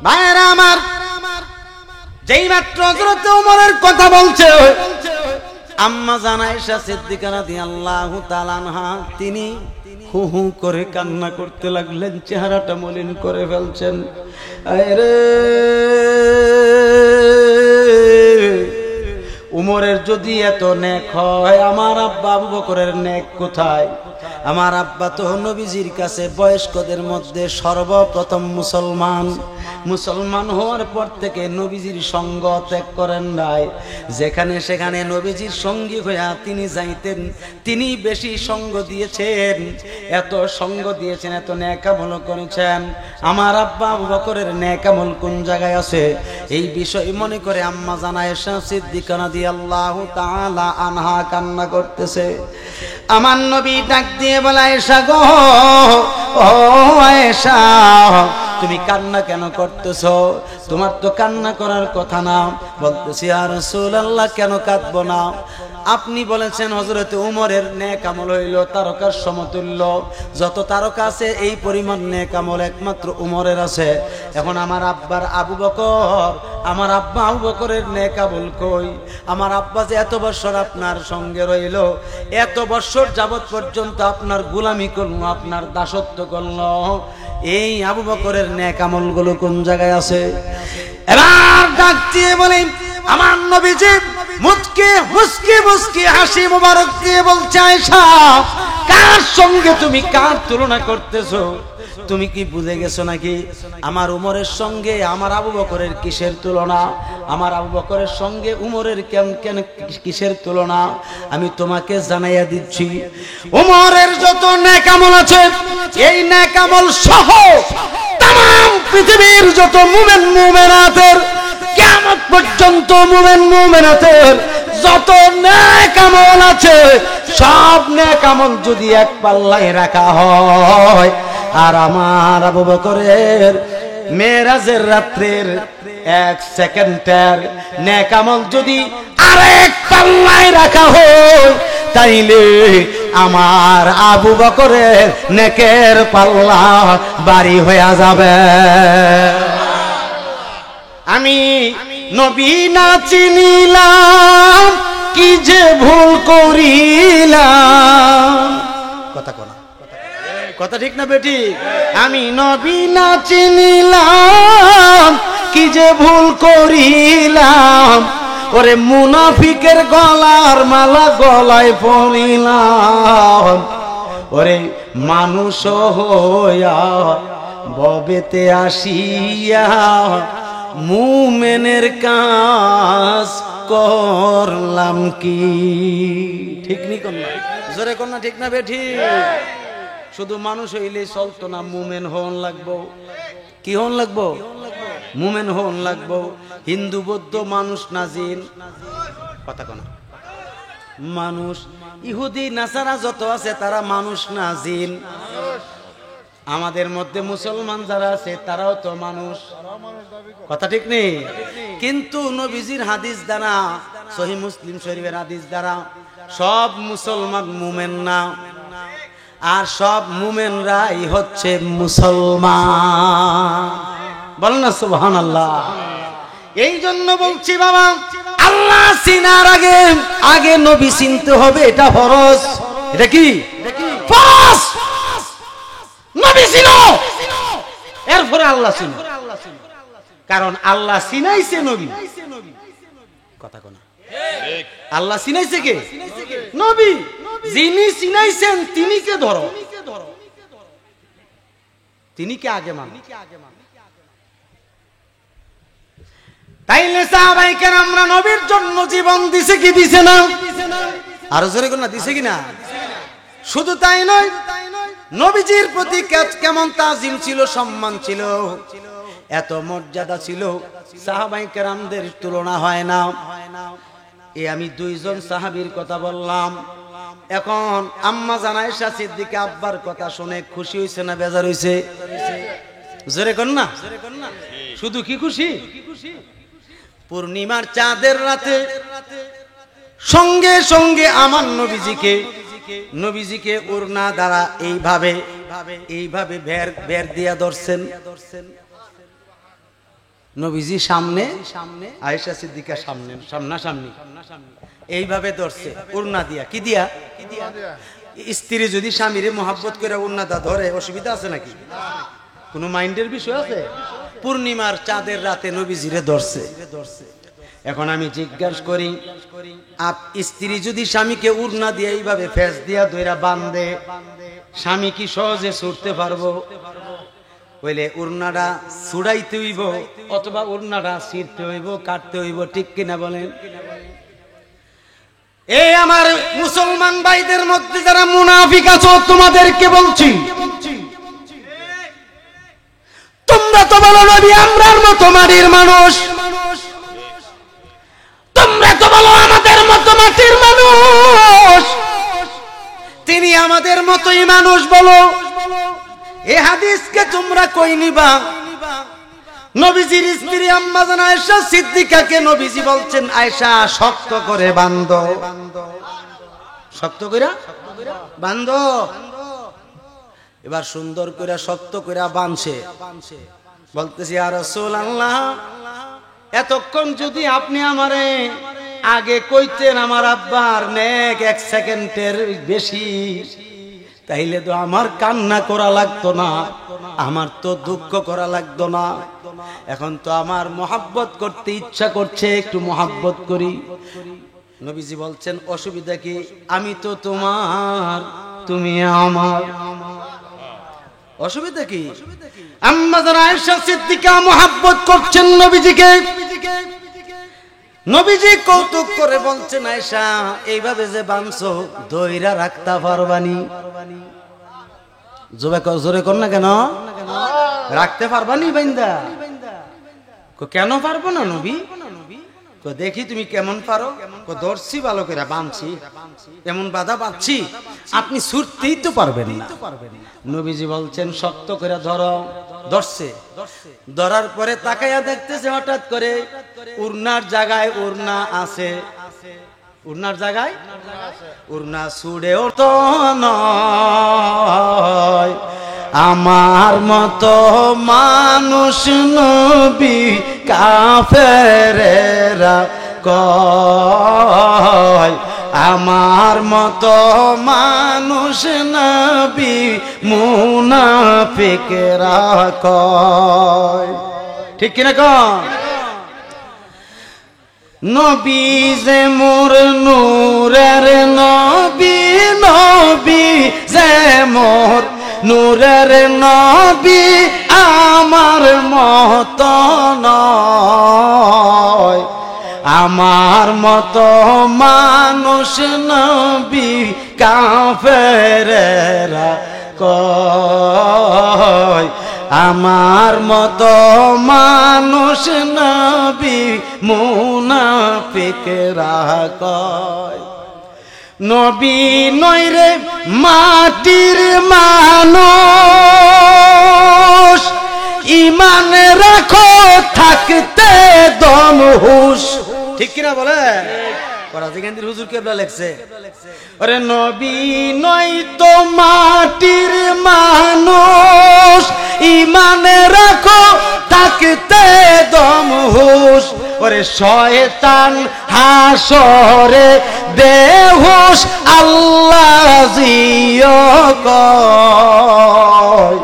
ভাইরা আমার, যেই মাত্র হযরত ওমরের কথা বলছে, আম্মা জান আয়েশা সিদ্দিকা রাদিয়াল্লাহু তাআলা আনহা তিনি হু হু করে কান্না করতে লাগলেন, চেহারাটা মলিন করে ফেলছেন। আরে উমরের যদি এত নেক হয়, আমার আব্বা আবু বকরের নেক কোথায়? আমার আব্বা তো নবীজির কাছে বয়স্কদের মধ্যে সর্বপ্রথম মুসলমান হওয়ার পর থেকে নবীজির সঙ্গ ত্যাগ করেন নাই। যেখানে সেখানে নবীজির সঙ্গী হইয়া তিনি যাইতেন, তিনি বেশি সঙ্গ দিয়েছেন, এত সঙ্গ দিয়েছেন, এত নেক আমল করেছেন। আমার আব্বা আবু বকরের নেক আমল কোন জায়গায় আছে? এই বিষয় মনে করে আম্মা জান আয়েশা সিদ্দিকা রাদিয়াল্লাহু তাআলা আনহা কান্না করতেছে। আমার নবী ডাক দিয়ে বলে, আয়েশা গো, ও আয়েশা, তুমি কান্না কেন করতেছো? তোমার তো কান্না করার কথা না। বলতেছি, ইয়া রাসূলুল্লাহ, কেন কাঁদবো না? আপনি বলেছেন হযরত উমরের নেক আমল হইল তারকার সমতুল্য। যত তারকা আছে এই পরিমাণ নেক আমল একমাত্র উমরের আছে। এখন আমার আব্বার আবু বকর, আমার আব্বা আবু বকরের নেক আমল কই? আমার আব্বা যে এত বছর আপনার সঙ্গে রইল, এত বছর যাবত পর্যন্ত আপনার গোলামি করলো, আপনার দাসত্ব করলো, এই আবু বকরের নেক আমলগুলো কোন জায়গায় আছে? এবার ডাক দিয়ে বলেন, আমার নবীজি মুচকি মুচকি হাসি মুবারক দিয়ে বলছে, আয়েশা, কার সঙ্গে তুমি কার তুলনা করতেছো? তুমি কি বুঝে গেছো নাকি? আমার উমরের সঙ্গে আমার আবু বকরের কিসের তুলনা? আমার আবু বকরের সঙ্গে উমরের কেন কিসের তুলনা? আমি তোমাকে জানাইয়া দিচ্ছি, উমরের যত নেক আমল আছে, এই নেক আমল সহ তাম পৃথিবীর যত মুমিন মুমিনাতের, কিয়ামত পর্যন্ত মুমিন মুমিনাতের যত নেক আমল আছে, সব নেক আমল যদি এক পাল্লায় রাখা হয়, আর আমার আবু বকরের মেরাজের রাত্রের 1 সেকেন্ডের নেক আমল যদি আরেক পাল্লায় রাখা হয়, তাইলে আমার আবু বকরের নেকের পাল্লা ভারী হয়ে যাবে। আমি নবী না চিনিলাম, কি যে ভুল করিলাম। কথা ঠিক না বেটি? আমি নবী না চিনিলাম, কি যে ভুল করিলাম, ওরে মুনাফিকের গলার মালা গলায় পরিলাম, ওরে মানুষ হইয়া ববেতে আসিয়া মুমিনের কাজ করলাম কি? ঠিক নি কন্যা? জোরে কন্যা ঠিক না বেঠি? শুধু মানুষ হইলেই চলতো না, মুমিন হন লাগবো। কি হন লাগবো? মুমেন হন লাগবো। হিন্দু বৌদ্ধ মানুষ না জিন? কথা কোন মানুষ। ইহুদি নাসারা যত আছে তারা মানুষ না জিন? আমাদের মধ্যে মুসলমান যারা আছে তারাও তো মানুষ, কথা ঠিক নেই? কিন্তু নবীজির হাদিস দ্বারা, সহিহ মুসলিম শরীফের হাদিস দ্বারা সব মুসলমান মুমেন না, আর সব মুমেনরাই হচ্ছে মুসলমান। বলেন না সুবহানাল্লাহ। এই জন্য বলছি বাবা, আল্লাহ চিনার আগে আগে নবী চিনতে হবে, এটা ফরজ। এটা কি ফরজ? নবী চিনো, এরপরে আল্লাহ চিনো, কারণ আল্লাহ চিনাইছে নবী। কথা কোন আল্লাহ চিনাইছে কে? নবী। যিনি চিনাইছেন তিনি কে ধরো, তিনি কে আগে মান। তাইলে সাহাবায়ে কেরামরা নবীর জন্য জীবন দিছে কি দিছে না? আর জোরে কোন না, দিছে কি না? শুধু তাই নয়, নবীজির প্রতি কেমন তাজিম ছিল, সম্মান ছিল, এত মর্যাদা ছিল, সাহাবায়ে কেরামদের তুলনা হয় না। এই আমি দুইজন সাহাবীর কথা বললাম। এখন আম্মা জান আয়েশা সিদ্দিকা আব্বার কথা শুনে খুশি হইছে না বেজার হইছে? জোরে কোন না। শুধু কি খুশি? পূর্ণিমার চাঁদের রাতে সঙ্গে সঙ্গে আমার নবীজিকে ওড়না দ্বারা এইভাবে বের দিয়া ধরছেন। নবীজি সামনে, আয়েশা সিদ্দিকা সামনে, সামনাসামনি এইভাবে ধরছে ওড়না দিয়া। কি দিয়া? স্ত্রী যদি স্বামীরে মোহাব্বত করে ওড়না দা ধরে অসুবিধা আছে নাকি? কোন মাইন্ডের বিষয় আছে? পূর্ণিমার চাঁদের রাতে নবীজিরে ধরছে। এখন আমি জিজ্ঞাসা করি, স্ত্রী যদি স্বামীকে ওড়না দিয়ে এইভাবে ফেস দিয়া ধইরা বাঁধে, স্বামী কি সহজে ছুটতে পারবো? বলে ওড়নাটা ছুড়াইতে হইব, অথবা ওড়নাটা ছিঁড়তে হইব, কাটতে হইব, ঠিক কিনা বলেন? এই আমার মুসলমান ভাইদের মধ্যে যারা মুনাফিক আছো, তোমাদেরকে বলছি, তোমরা তো বলো নবী আমরার মতো মাটির মানুষ, তোমরা তো বলো আমাদের মতো মাটির মানুষ, তিনি আমাদের মতোই মানুষ বলো। এই হাদিসকে তোমরা কই নিবা? নবীজির স্ত্রী আম্মা জান আয়েশা সিদ্দিকাকে নবীজি বলছেন, আয়েশা শক্ত করে বাঁধো, শক্ত করে বাঁধো। এবার সুন্দর করে শক্ত করে বাঁধছে। বলতেছি, ইয়া রাসূলুল্লাহ, এতক্ষণ যদি আপনি আমারে আগে কইতেন আমার আব্বার নেক 1 সেকেন্ডের বেশি, তাইলে তো আমার কান্না করা লাগতো না, আমার তো দুঃখ করা লাগতো না। এখন তো আমার মহাব্বত করতে ইচ্ছা করছে, একটু মহাব্বত করি। নবীজি বলছেন, অসুবিধা কি? আমি তো তোমার, তুমি আমার, অসুবিধা কি? আম্মা জান আয়েশা সিদ্দিকা মহাব্বত করছেন নবীজিকে। নবীজি কৌতুক করে বলছেন, আয়েশা এইভাবে যে বাঁধছো দইরা রাখতে পারবানি? জোরে কর না, কেন রাখতে পারবানি বাইন্দা? কেন পারবো না নবী? দেখি তুমি কেমন পারো। ধরছি ভালো করে, বাঁধছি, এমন বাধা পাচ্ছি, আপনি ছুটতেই তো পারবেন না। নবীজি বলছেন, শক্ত করে ধরো। ধরছে, ধরার পরে তাকাইয়া দেখতেছে, হঠাৎ করে উড়নার জায়গায় উড়না আছে, উড়নার জায়গায় উড়না ছুড়েও তো নয় আমার মতো মানুষ নবী কাফেরেরা কয়, আমার মতো মানুষ নবী মুনাফিকরা কয়। ঠিক কিনা কয়? নবী যে মোর নূরের নবী, নবী যে মোর নূরের নবী, আমার মতো নয়, আমার মতো মানুষ নবী কাফেরেরা কয়, আমার মতো মানুষ নবী মুনাফিকরা কয় নবী নয় রে মাটির মানুষ ঈমান রাখো থাকতে দম হুশ ঠিক কিনা বলে করাচিকান্দির হুজুর কেবলা লেখছে ওরে নবী নয় তো মাটির মানুষ ঈমান রাখো থাকতে দম হুশ ওরে শয়তান হাসরে বেহুশ আল্লাহ জিও কয়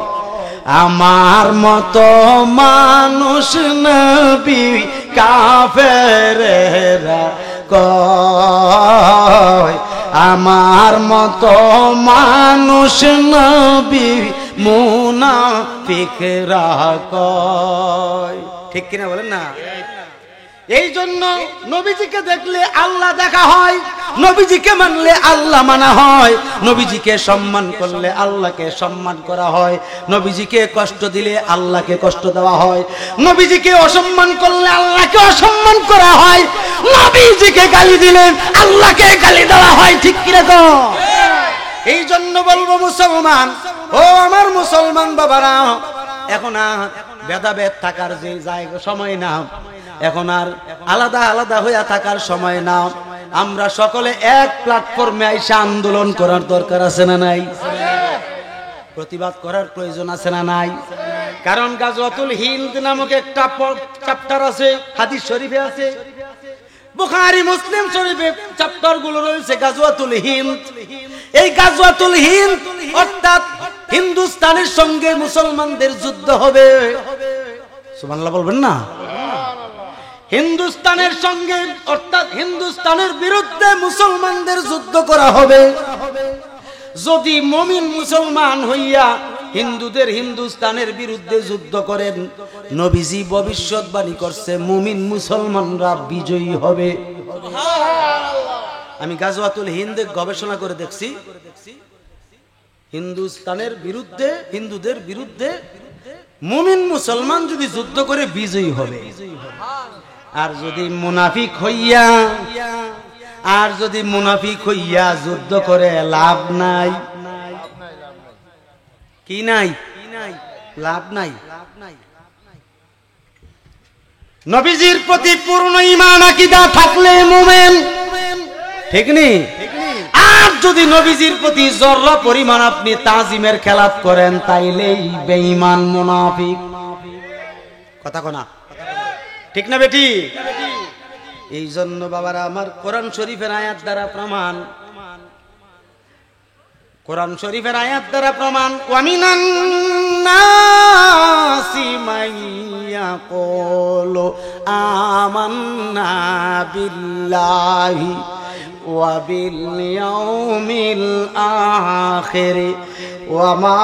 আমার মতো মানুষ নবী কাফেরেরা কয় আমার মতো মানুষ নবী মুনাফিকরা কয় ঠিক কিনা বলেন না এই জন্য নবীজিকে দেখলে আল্লাহ দেখা হয় নবীজিকে মানলে আল্লাহ মানা হয় নবীজিকে সম্মান করলে আল্লাহকে সম্মান করা হয় নবীজিকে কষ্ট দিলে আল্লাহকে কষ্ট দেওয়া হয় নবীজিকে অসম্মান করলে আল্লাহকে অসম্মান করা হয় নবীজিকে গালি দিলে আল্লাহকে গালি দেওয়া হয় ঠিক কি রকম এই জন্য বলবো মুসলমান ও আমার মুসলমান বাবারা এখন আর ভেদাভেদ থাকার যে জায়গা সময় না এখন আর আলাদা আলাদা হইয়া থাকার সময় না আমরা সকলে এক প্ল্যাটফর্মে আইসা আন্দোলন করার দরকার আছে না নাই প্রতিবাদ করার প্রয়োজন আছে না নাই কারণ গাজওয়াতুল হিন্দ নামক একটা চ্যাপ্টার আছে হাদিস শরীফে আছে বুখারী মুসলিম শরীফে চ্যাপ্টার গুলো রয়েছে গাজওয়াতুল হিন্দ এই গাজওয়াতুল হিন্দ অর্থাৎ হিন্দুস্তানের সঙ্গে মুসলমানদের যুদ্ধ হবে সুবহানাল্লাহ বলবেন না হিন্দুস্তানের সঙ্গে অর্থাৎ হিন্দুস্তানের বিরুদ্ধে মুসলমানদের যুদ্ধ করা হবে যদি মুমিন মুসলমান হইয়া হিন্দুদের হিন্দুস্তানের বিরুদ্ধে যুদ্ধ করেন নবীজি ভবিষ্যৎবাণী করছে মুমিন মুসলমানরা বিজয়ী হবে আমি গাজওয়াতুল হিন্দ গবেষণা করে দেখছি হিন্দুস্তানের বিরুদ্ধে হিন্দুদের বিরুদ্ধে মুমিন মুসলমান যদি যুদ্ধ করে বিজয়ী হবে আর যদি মুনাফিক হইয়া যুদ্ধ করে লাভ নাই কি নাই লাভ নাই নবীজির প্রতি পূর্ণ ঈমান আকীদা থাকলে মুমিন ঠিক নেই আর যদি নবীজির প্রতি জররা পরিমাণ আপনি তাজিমের খেলাপ করেন তাইলেই বেঈমান মুনাফিক কথা কোনা ঠিক না বেটি এই জন্য বাবারা আমার কোরআন শরীফের আয়াত দ্বারা প্রমাণ কোরআন শরীফের আয়াত দ্বারা প্রমাণ ওয়ামিনান নাসি মাইয়াকুলু আমান্না বিল্লাহি ওয়া বিল ইয়াউমিল আখির ওয়া মা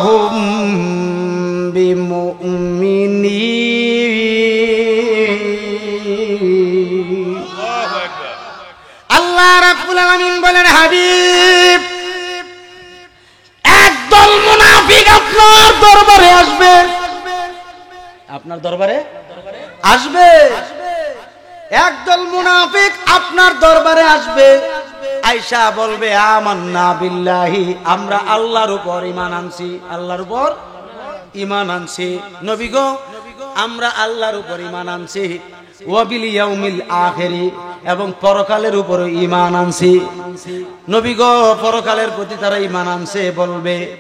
হুম বিমুমিনিন আল্লাহ রাব্বুল আলামিন বলেন হাবিব একদল মুনাফিক আপনার দরবারে আসবে আপনার দরবারে আসবে একদল মুনাফিক আপনার দরবারে আসবে আয়েশা বলবে আমান্না বিল্লাহি আমরা আল্লাহর উপর ঈমান আনছি আল্লাহর উপর ঈমান আনছি নবী গো আমরা আল্লাহর উপর ঈমান আনছি ওয়া বিল ইয়াউমিল আখির এবং পরকালের উপর ঈমান আনছি নবী গো পরকালের প্রতি তারা ঈমান আনছে বলবে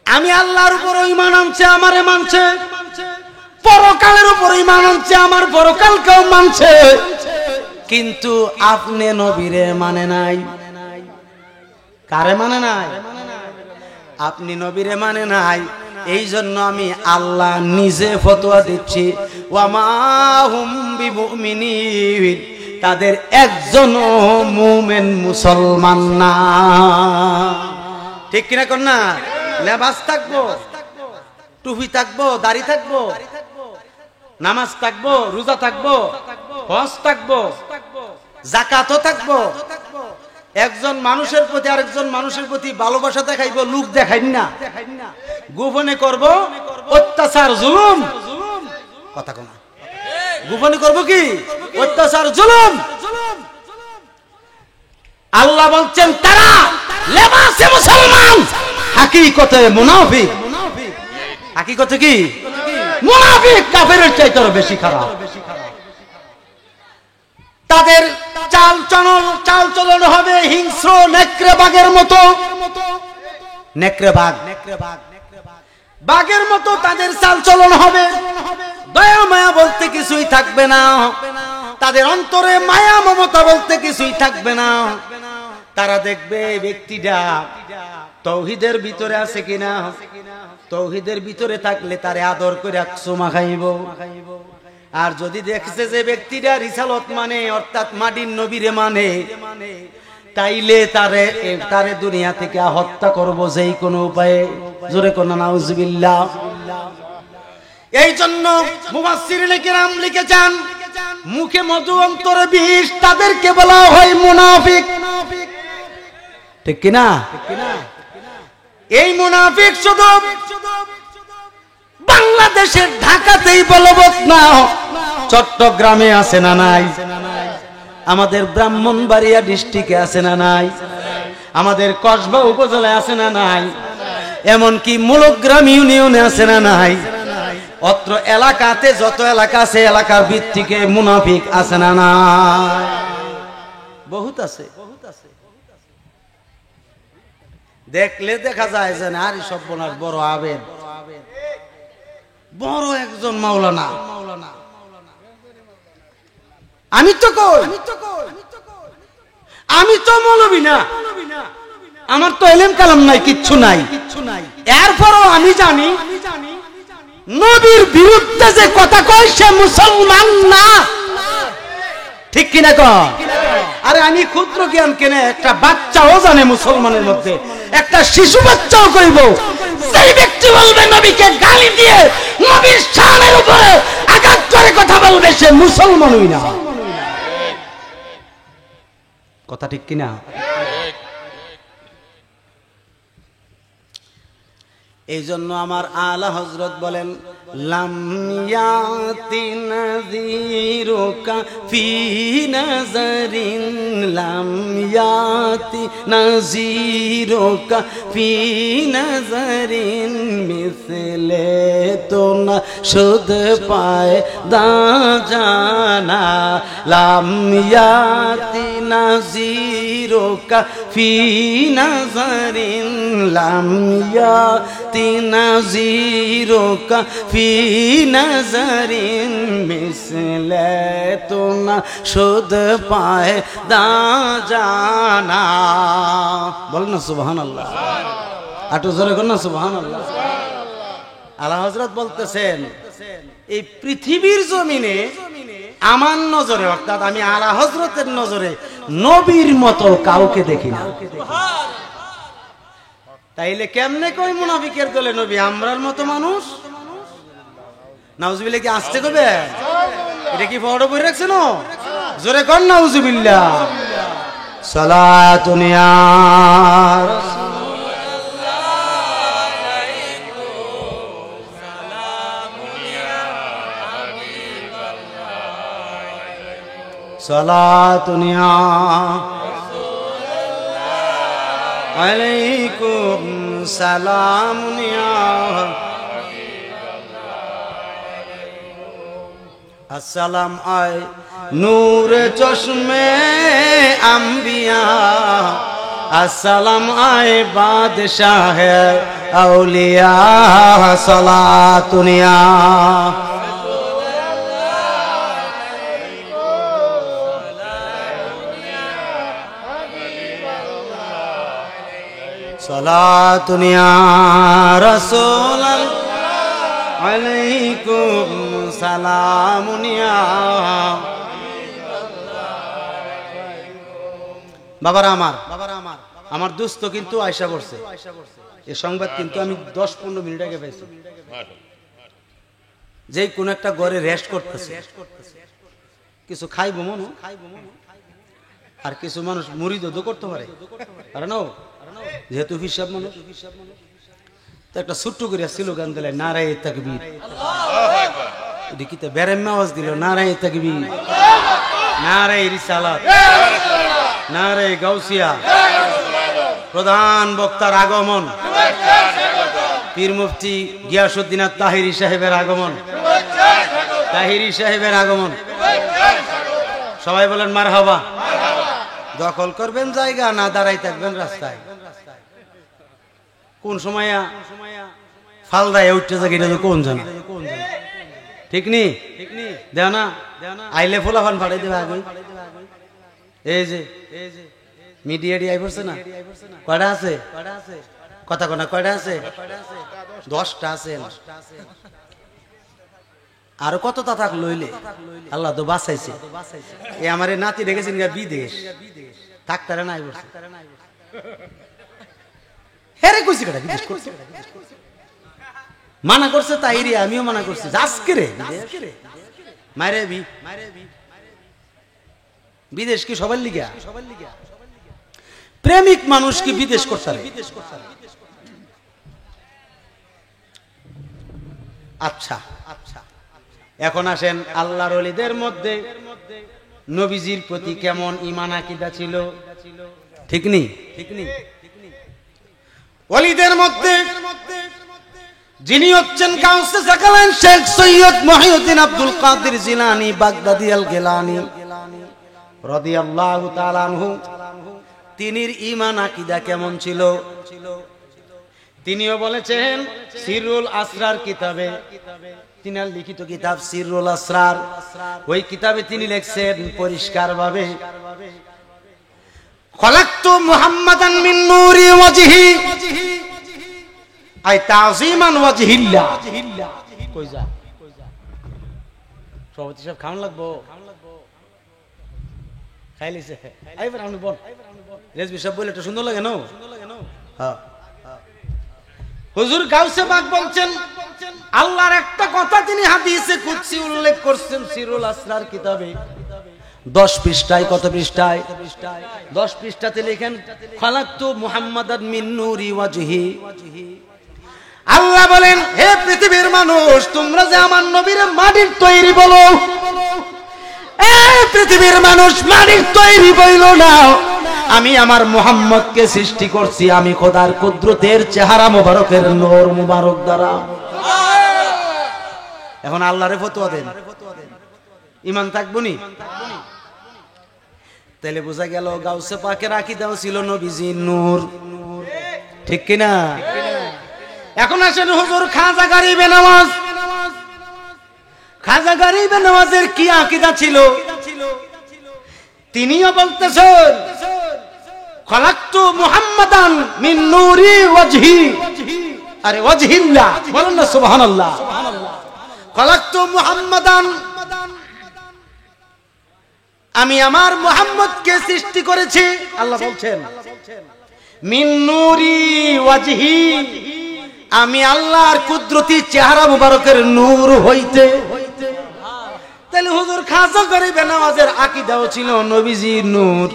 আমি আল্লাহর উপর ঈমান আনছি আমারে মানছে পরকালের উপর ঈমান আনছে আমার পরকালকেও মানছে কিন্তু আপনি নবীরে মানে নাই কারে মানে নাই আপনি নবীরে মানে নাই এই জন্য আমি আল্লাহ নিজে ফতোয়া দিচ্ছি ওয়া মা হুম বিমুমিনিন তাদের একজনও মুমিন মুসলমান না ঠিক কিনা কোন না লেবাস থাকবো টুপি থাকবো দাড়ি থাকবো নামাজ থাকবো রোজা থাকবো হজ থাকবো যাকাতও থাকবো একজন মানুষের প্রতি আরেকজন মানুষের প্রতি ভালোবাসা দেখাইব, লোক দেখাইন না, গোপনে করব অত্যাচার জুলুম। কথা কোন গোপনে করব কি অত্যাচার জুলুম। আল্লাহ বলছেন তারা লেবাসে মুসলমান, হাকিকতে মুনাফিক। হাকিকতে কি মুনাফিক, কাফেরের চাইতে আরো বেশি খারাপ। তাদের চাল চলন হবে হিংস্র নেকড়ে বাঘের মতো। নেকড়ে বাঘ, বাঘের মতো তাদের চাল চলন হবে। দয়া মায়া বলতে কিছুই থাকবে না, তাদের অন্তরে মায়া মমতা বলতে কিছুই থাকবে না। তারা দেখবে ব্যক্তিটা তৌহিদের ভিতরে আছে কিনা, তৌহিদের ভিতরে থাকলে তারে আদর করে চুমা খাইব। আর যদি দেখছে যে ব্যক্তিটা রিসালত মানে অর্থাৎ মাটির নবীরে মানে, তাইলে তারে দুনিয়া থেকে হত্যা করব যেই কোনো উপায়ে। জোরে কোন নাউজুবিল্লাহ। এই জন্য মুফাসসিরিনে কেরাম লিখেছেন মুখে মধু অন্তরে বিষ, তাদেরকে বলা হয় মুনাফিক। ঠিক কিনা? এই মুনাফিক শুধু বাংলাদেশের ঢাকাতেই বলবৎ না, চট্টগ্রামে আছে না নাই, আমাদের ব্রাহ্মণবাড়িয়া ডিস্ট্রিক্টে আছে না নাই, আমাদের কসবা উপজেলায় আছে না নাই, এমনকি মূলগ্রাম ইউনিয়নে আছে না নাই। অত্র এলাকাতে যত এলাকা আছে এলাকার ভিত্তিকে মুনাফিক আছে না নাই, বহুত আছে। দেখলে দেখা যায় যে আর সব বোনার বড় আবেদ, বড় একজন মাওলানা। আমি তো কই আমি তো মৌলবি না, আমার তো এলেম কালাম নাই, কিচ্ছু নাই। এরপরও আমি জানি নবীর বিরুদ্ধে যে কথা কয় সে মুসলমান না। ঠিক কিনা কয়? আরে আমি ক্ষুদ্র জ্ঞান কেনে একটা বাচ্চাও জানে মুসলমানের মধ্যে, একটা শিশু বাচ্চাও কইব সেই ব্যক্তি বলবে নবীকে গালি দিয়ে নবীর শানের উপরে আঘাত করে কথা বলবে সে মুসলমানই না। কথা ঠিক কিনা? এই জন্য আমার আলা হযরত বলেন লাম ইয়াতি নাযীরুকা ফি নাযারিন, লাম ইয়াতি নাযীরুকা ফি নাযারিন, মিসলে তো না শুদ পায় দা জানা, লাম ইয়াতি নাযীরুকা ফি নাযারিন, লাম ইয়াতি নাযীরুকা ফি নাযারিন, মিসলে তো না শুদ পায় দা জানা। বলেন না সুবহানাল্লাহ, আটু জোরে কর না সুবহানাল্লাহ। আলা হযরত বলতেছেন এই পৃথিবীর জমিনে আমার নজরে অর্থাৎ আমি আলা হযরতের নজরে নবীর মতো কাউকে দেখি না। তাইলে কেমনে কই মুনাফিকের দলে নবী? আমরার মতো মানুষ। নাউজুবিল্লাহ কি আসতে কবে? এটা কি বড় বই রাখছেন? জোরে কর নাউজুবিল্লাহ। সালাতুন ইয়া সালাতুন ইয়া আলাইকুম সালামুন ইয়া আসসালাম আয় নূর চশমে আম্বিয়া, আসসালাম আয় বাদশাহ আউলিয়া, সালাতুন ইয়া সালাতুন ইয়া রাসূলাল্লাহ আলাইকুম সালামুন ইয়া। বাবারা আমার দোস্ত কিন্তু আয়সা পড়ছে, এই সংবাদ কিন্তু আমি 10-15 মিনিট আগে পাইছি। যে কোন একটা ঘরে রেস্ট করতেছে, কিছু খাইব মনে আর কিছু মানুষ মুরিদ করতে পারে, আরে না, যেহেতু হিসাব মানুষ। তো একটা ছোট্ট করে স্লোগান দিলে নারায়ে তাকবীর, দেখিতে বেরেম আওয়াজ দিল নারায়ে তাকবীর, নারায়ে রিসালাত, নারায়ে গাউসিয়া। প্রধান বক্তার আগমন, পীর মুফতি গিয়াসউদ্দিন তাহিরি সাহেবের আগমন, তাহিরি সাহেবের আগমন। সবাই বলেন মারহাবা। দখল করবেন জায়গা, না দাঁড়াই থাকবেন রাস্তায়। কোন সময় ফালদায় উঠতে থাকে এটা কোন জানা, ঠিক নি? দেও না আইলে ফোলাফান ফাড়াই দেবে আগে। এই যে মিডিয়া আই পড়ছে না, কয়টা আছে কথা কোনা, কয়টা আছে? 10টা আছে। আরো কতটা থাক লইলে, আল্লাহ তো বাঁচাইছে। এ আমার নাতি রেখেছেন বিদেশ, থাকতারে নাই বলছে, হেরে কইছি কেটা বিদেশ করছে, মানা করছে তাইরি, আমিও মানা করছি। আজকে রে মারে বিদেশ কি সবার লিগা? প্রেমিক মানুষ কি বিদেশ করতে? আচ্ছা আচ্ছা, এখন আসেন আল্লাহর ওলিদের মধ্যে নবীজির প্রতি কেমন ঈমান আকীদা ছিল, ঠিক নি? ওলিদের মধ্যে যিনি হচ্ছেন গাউসে সাকালাইন শেখ সৈয়দ মহিউদ্দিন আব্দুল কাদের জিলানী বাগদাদী আল গিলানী রাদিয়াল্লাহু তাআলা আনহু, তিনির ঈমান আকীদা কেমন ছিল তিনিও বলেছেন সিররুল আসরার কিতাবে। তিনার লিখিত কিতাব সিররুল আসরার, ওই কিতাবে তিনি লিখছেন পরিষ্কার ভাবে, খলাকতু মুহাম্মাদান মিন নূরি ওয়াজহি আই তাযীমান ওয়াজহিল্লাহ। কই যা সভাপতি সাহেব খাওয়ান লাগবো, খাইলিছে আইবার আপনি বল। রেজবি সাহেব বলে এটা সুন্দর লাগে না? হ্যাঁ, হুজুর গাউসে পাক বলছেন আল্লাহর একটা কথা তিনি হাদিসে কুদসি উল্লেখ করছেন সিররুল আসরার কিতাবে 10 পৃষ্ঠায়। কত পৃষ্ঠায়? 10 পৃষ্ঠাতে লেখেন খালাকতু মুহাম্মাদান মিন নূরি ওয়াজহি। আল্লাহ বলেন, হে পৃথিবীর মানুষ, তোমরা যে আমার নবীর মাটির তৈরি বলো, এই পৃথিবীর মানুষ মাটির তৈরি বইল না, আমি আমার মুহাম্মদকে সৃষ্টি করছি আমি খোদার কুদরতের চেহারা মোবারকের নূর মোবারক দ্বারা। এখন আল্লাহরে ফতোয়া দেন, ঈমান থাকবো নি? তাহলে বোঝা গেল গাউসে পাকের আকীদাও ছিল নবীজি নূর, ঠিক কি না? এখন আসেন হুজুর খাজা গরিবে নওয়াজ। খাজা গরিবে নওয়াজের কি আকীদা ছিল? তিনিও বলতেছেন খলাকতু মুহাম্মাদান মিন নূরি ওয়াজহি, আরে ওয়াজহিল্লাহ বলেন না সুবহানাল্লাহ। খলাকতু মুহাম্মাদান, আমি আমার মুহাম্মদকে সৃষ্টি করেছি, আল্লাহ বলছেন মিন নূরি ওয়াজহি, আমি আল্লাহর কুদরতি চেহারা মুবারকের নূর হইতে। তাহলে হুজুর খাজা গরিবে নওয়াজের আকীদাও ছিল নবীজি নূর,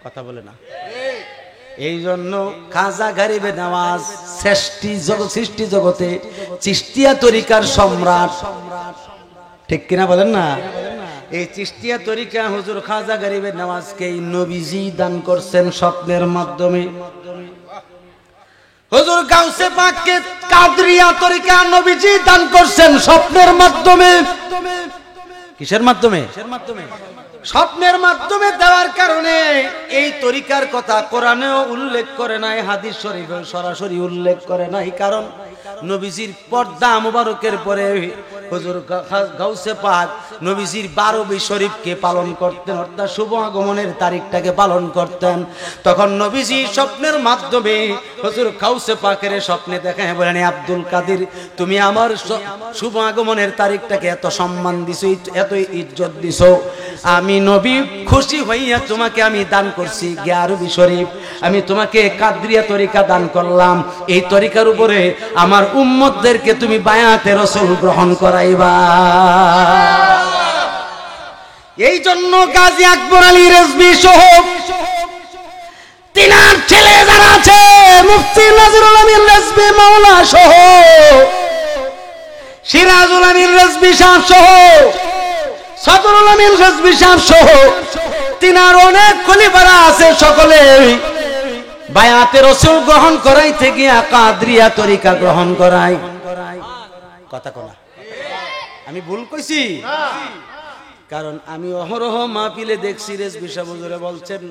কথা বলে না? এই জন্য খাজা গরিবে নওয়াজ সৃষ্টি জগতে চিশতিয়া তরিকার সম্রাট, ঠিক কিনা বলেন না? এই চিশতিয়া তরিকা হুজুর খাজা গরিবে নওয়াজকে নবীজি দান করছেন স্বপ্নের মাধ্যমে। হুজুর গাউসে পাককে কাদরিয়া তরিকা নবীজি দান করছেন স্বপ্নের মাধ্যমে। কিসের মাধ্যমে? স্বপ্নের মাধ্যমে দেওয়ার কারণে এই তরিকার কথা কোরআনেও উল্লেখ করে নাই, হাদিস শরীফে সরাসরি উল্লেখ করে নাই। কারণ নবীজির পর্দা মুবারকের পরে হুজুর গাউসে পাক নবীজির 12 শরীফকে পালন করতেন, অর্থাৎ শুভ আগমনের তারিখটাকে পালন করতেন। তখন নবীজি স্বপ্নের মাধ্যমে হুজুর গাউসে পাকের স্বপ্নে দেখেন, বলেন আব্দুল কাদের, তুমি আমার শুভ আগমনের তারিখটাকে এত সম্মান দিছো, এত ইজ্জত দিছো, আমি নবী খুশি হইয়া তোমাকে আমি দান করছি 11 শরীফ, আমি তোমাকে কাদরিয়া তরিকা দান করলাম। এই তরিকার উপরে আমার উম্মতদেরকে তুমি বায়াতে রাসূল গ্রহণ করাইবা। এই জন্য গাজী আকবর আলী রেজভী সহ তিনার ছেলে যারা আছে মুফতি নজরুল আমিন রেজভী মাওলা সহ সিরাজুল আমিন রেজভী সাহেব সহ সদরুল আমিন রেজভী সাহেব সহ তিনার অনেক খলিফারা আছে, সকলে বায়াতে রাসূল গ্রহণ করাইতে গিয়া কাদরিয়া তরিকা গ্রহণ করায়। কথা কোনা আমি ভুল কইছি? কারণ আমি অহরহ মাহফিলে দেখছি রেজভী সাহেব হুজুরে বলছেন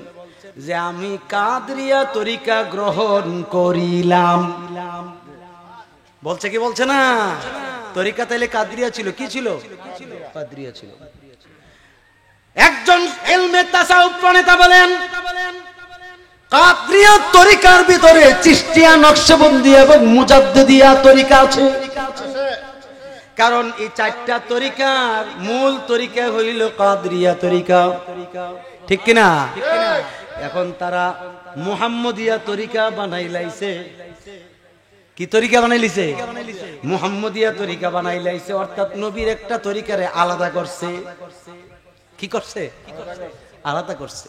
যে আমি কাদরিয়া তরিকা গ্রহণ করিলাম। বলছে কি বলছে না? তরিকা তাইলে কাদরিয়া ছিল, কি ছিল? কাদরিয়া ছিল। একজন ইলমে তাসাউফ প্রণেতা বলেন কাদরিয়া তরিকার ভিতরে চিশতিয়া, নকশবন্দি এবং মুজাদ্দিদিয়া তরিকা আছে। কারণ এই চারটা তরিকার মূল তরিকা হইল কাদরিয়া তরিকা, ঠিক কিনা? এখন তারা মুহাম্মদিয়া তরিকা বানাই লাইছে। কি তরিকা বানাই লিছে? মুহাম্মদিয়া তরিকা বানাই লাইছে, অর্থাৎ নবীর একটা তরিকারে আলাদা করছে। কি করছে? আলাদা করছে।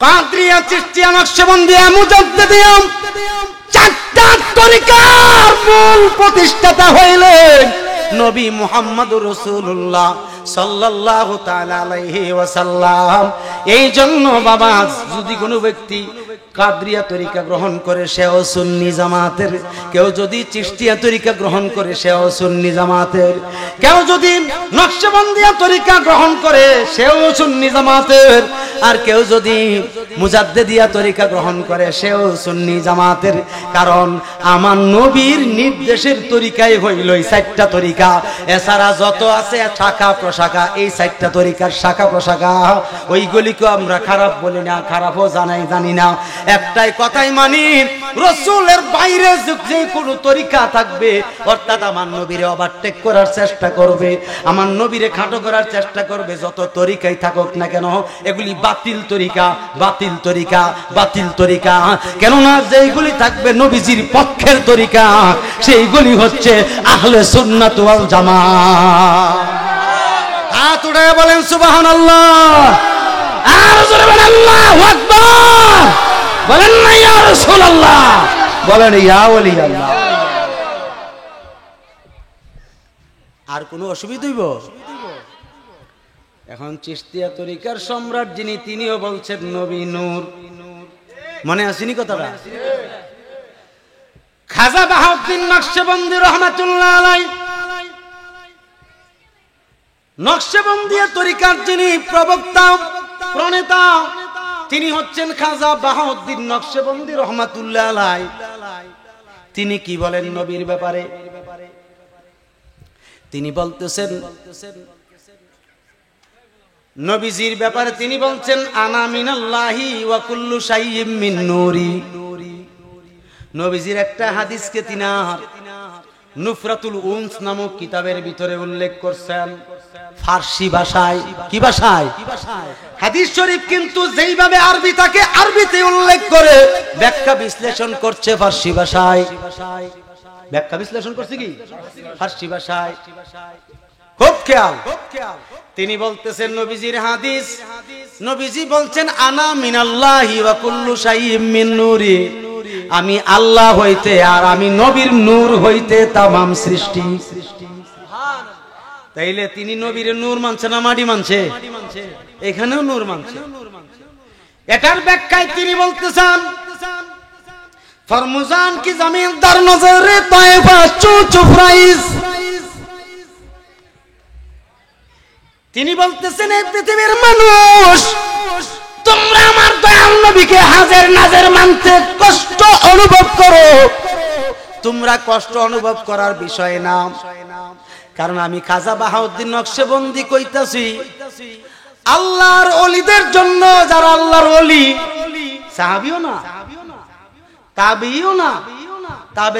কাদরিয়া, চিশতিয়া, নকশবন্দিয়া, মুজাদ্দিদিয়া চারটা তরিকার মূল প্রতিষ্ঠাতা হইলেন নবী মুহাম্মদুর রাসূলুল্লাহ সাল্লাল্লাহু তাআলা আলাইহি ওয়াসাল্লাম। এই জন্য বাবা, যদি কোনো ব্যক্তি কাদরিয়া তরিকা গ্রহণ করে সেও সুন্নি জামাতের, কেউ যদি চিশতিয়া তরিকা গ্রহণ করে সেও সুন্নি জামাতের, কেউ যদি নকশবন্দিয়া তরিকা গ্রহণ করে সেও সুন্নি জামাতের, আর কেউ যদি মুজাদ্দিদিয়া তরিকা গ্রহণ করে সেও সুন্নি জামাতের। কারণ আমার নবীর নির্দেশের তরিকাই হইল এই চারটা তরিকা। এছাড়া যত আছে শাখা প্রশাখা, এই চারটা তরিকার শাখা প্রশাখা, ওইগুলিকে আমরা খারাপ বলি না, খারাপও জানি না। একটাই কথাই মানি, রাসূলের বাইরে যে কোনো তরিকা থাকবে অর্থাৎ আমার নবীরে ওভারটেক করার চেষ্টা করবে, আমার নবীরে খাটো করার চেষ্টা করবে, যত তরিকাই থাকুক না কেন এগুলি বাতিল তরিকা, বাতিল তরিকা, বাতিল তরিকা। কেননা যেইগুলি থাকবে নবীজির পক্ষের তরিকা সেইগুলি হচ্ছে আহলে সুন্নাত ওয়াল জামাত। হাত উঠায় বলেন সুবহানাল্লাহ, আর জোরে বলেন আল্লাহু আকবার, বলেন না ইয়া রাসূলুল্লাহ, বলেন ইয়া ওলি আল্লাহ। আর কোনো অসুবিধা হইব? এখন চিশতিয়া তরিকার সম্রাট যিনি, তিনিও বলছেন নবী নূর। মনে আসেনি কথাটা? খাজা বাহাউদ্দিন নকশবন্দি রহমাতুল্লাহ আলাইহি, নকশবন্দিয়া তরিকার যিনি প্রবক্তা প্রণেতা, তিনি হচ্ছেন খাজা বাহাউদ্দিন নকশবন্দি রহমাতুল্লাহ আলাইহি। তিনি কি বলেন নবীর ব্যাপারে? তিনি বলতেছেন নবীজির ব্যাপারে তিনি বলছেন আনা মিনাল্লাহি ওয়া কুল্লু শাইইন মিন নূরি। নবীজির একটা হাদিসকে তিনার নুফরাতুল উনস নামক কিতাবের ভিতরে উল্লেখ করছেন ফার্সি ভাষায়। কি ভাষায়? হাদিস শরীফ কিন্তু যেইভাবে আরবি থাকে আরবিতে উল্লেখ করে ব্যাখ্যা বিশ্লেষণ করছে ফার্সি ভাষায়। ব্যাখ্যা বিশ্লেষণ করছে কি ফার্সি ভাষায়। খুব খেয়াল। তিনি বলতেছেন নবীজির হাদিস, নবীজি বলছেন আনা মিনাল্লাহি ওয়া কুল্লু শাইইন মিন নূরি, আমি আল্লাহ হইতে আর আমি নবীর নূর হইতে তামাম সৃষ্টি। তাইলে তিনি নবীর নূর মানছে না মাটি মানছে? এখানেও নূর মানছে। এটার ব্যাখ্যায় তিনি বলতেছেন ফরমুজান কি জমিন দার নজরে তায়েফা চুচু ফ্রাইজ। তিনি বলতেছেন এই পৃথিবীর মানুষ, তোমরা আমার দয়াল নবীকে হাজার নাজার মানতে কষ্ট অনুভব করো, তোমরা কষ্ট অনুভব করার বিষয় না। কারণ আমি খাজা বাহাউদ্দিন নকশবন্দি কইতাছি আল্লাহর ওলিদের জন্য, যারা আল্লাহর ওলি, সাহাবীও না, তাবিও না,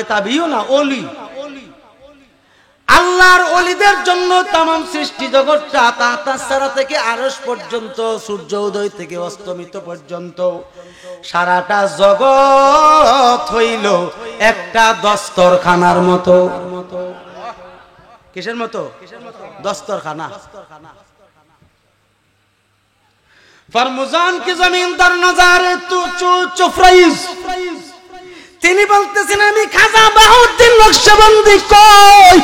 তাবিও না, ওলি, আল্লাহর ওলিদের জন্য তামাম সৃষ্টি জগৎটা তাহতাসারা থেকে আরশ পর্যন্ত, সূর্য উদয় থেকে অস্তমিত পর্যন্ত সারাটা জগৎ হইল একটা দস্তরখানার মতো। কিসের মতো? দস্তরখানা। फरमुजान की जमींदार नजारे तू चुफराइज তিনি বলতেছেন আমি খাজা বাহাউদ্দিন নকশবন্দি কই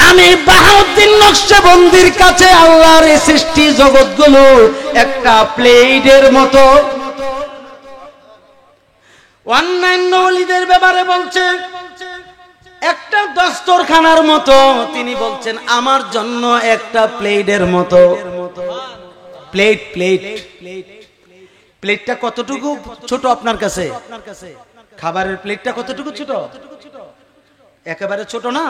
আমি বাহাউদ্দিন নকশবন্দির কাছে আল্লাহর সৃষ্টি জগৎগুলো একটা প্লেটের মতো অন্যান্য ওলিদের ব্যাপারে বলছে একটা দস্তরখানার মতো তিনি বলছেন আমার জন্য একটা প্লেটের মতো প্লেট প্লেট প্লেটটা কতটুকু ছোট আপনার কাছে খাবারের প্লেটটা কতটুকু ছোট একেবারে ছোট না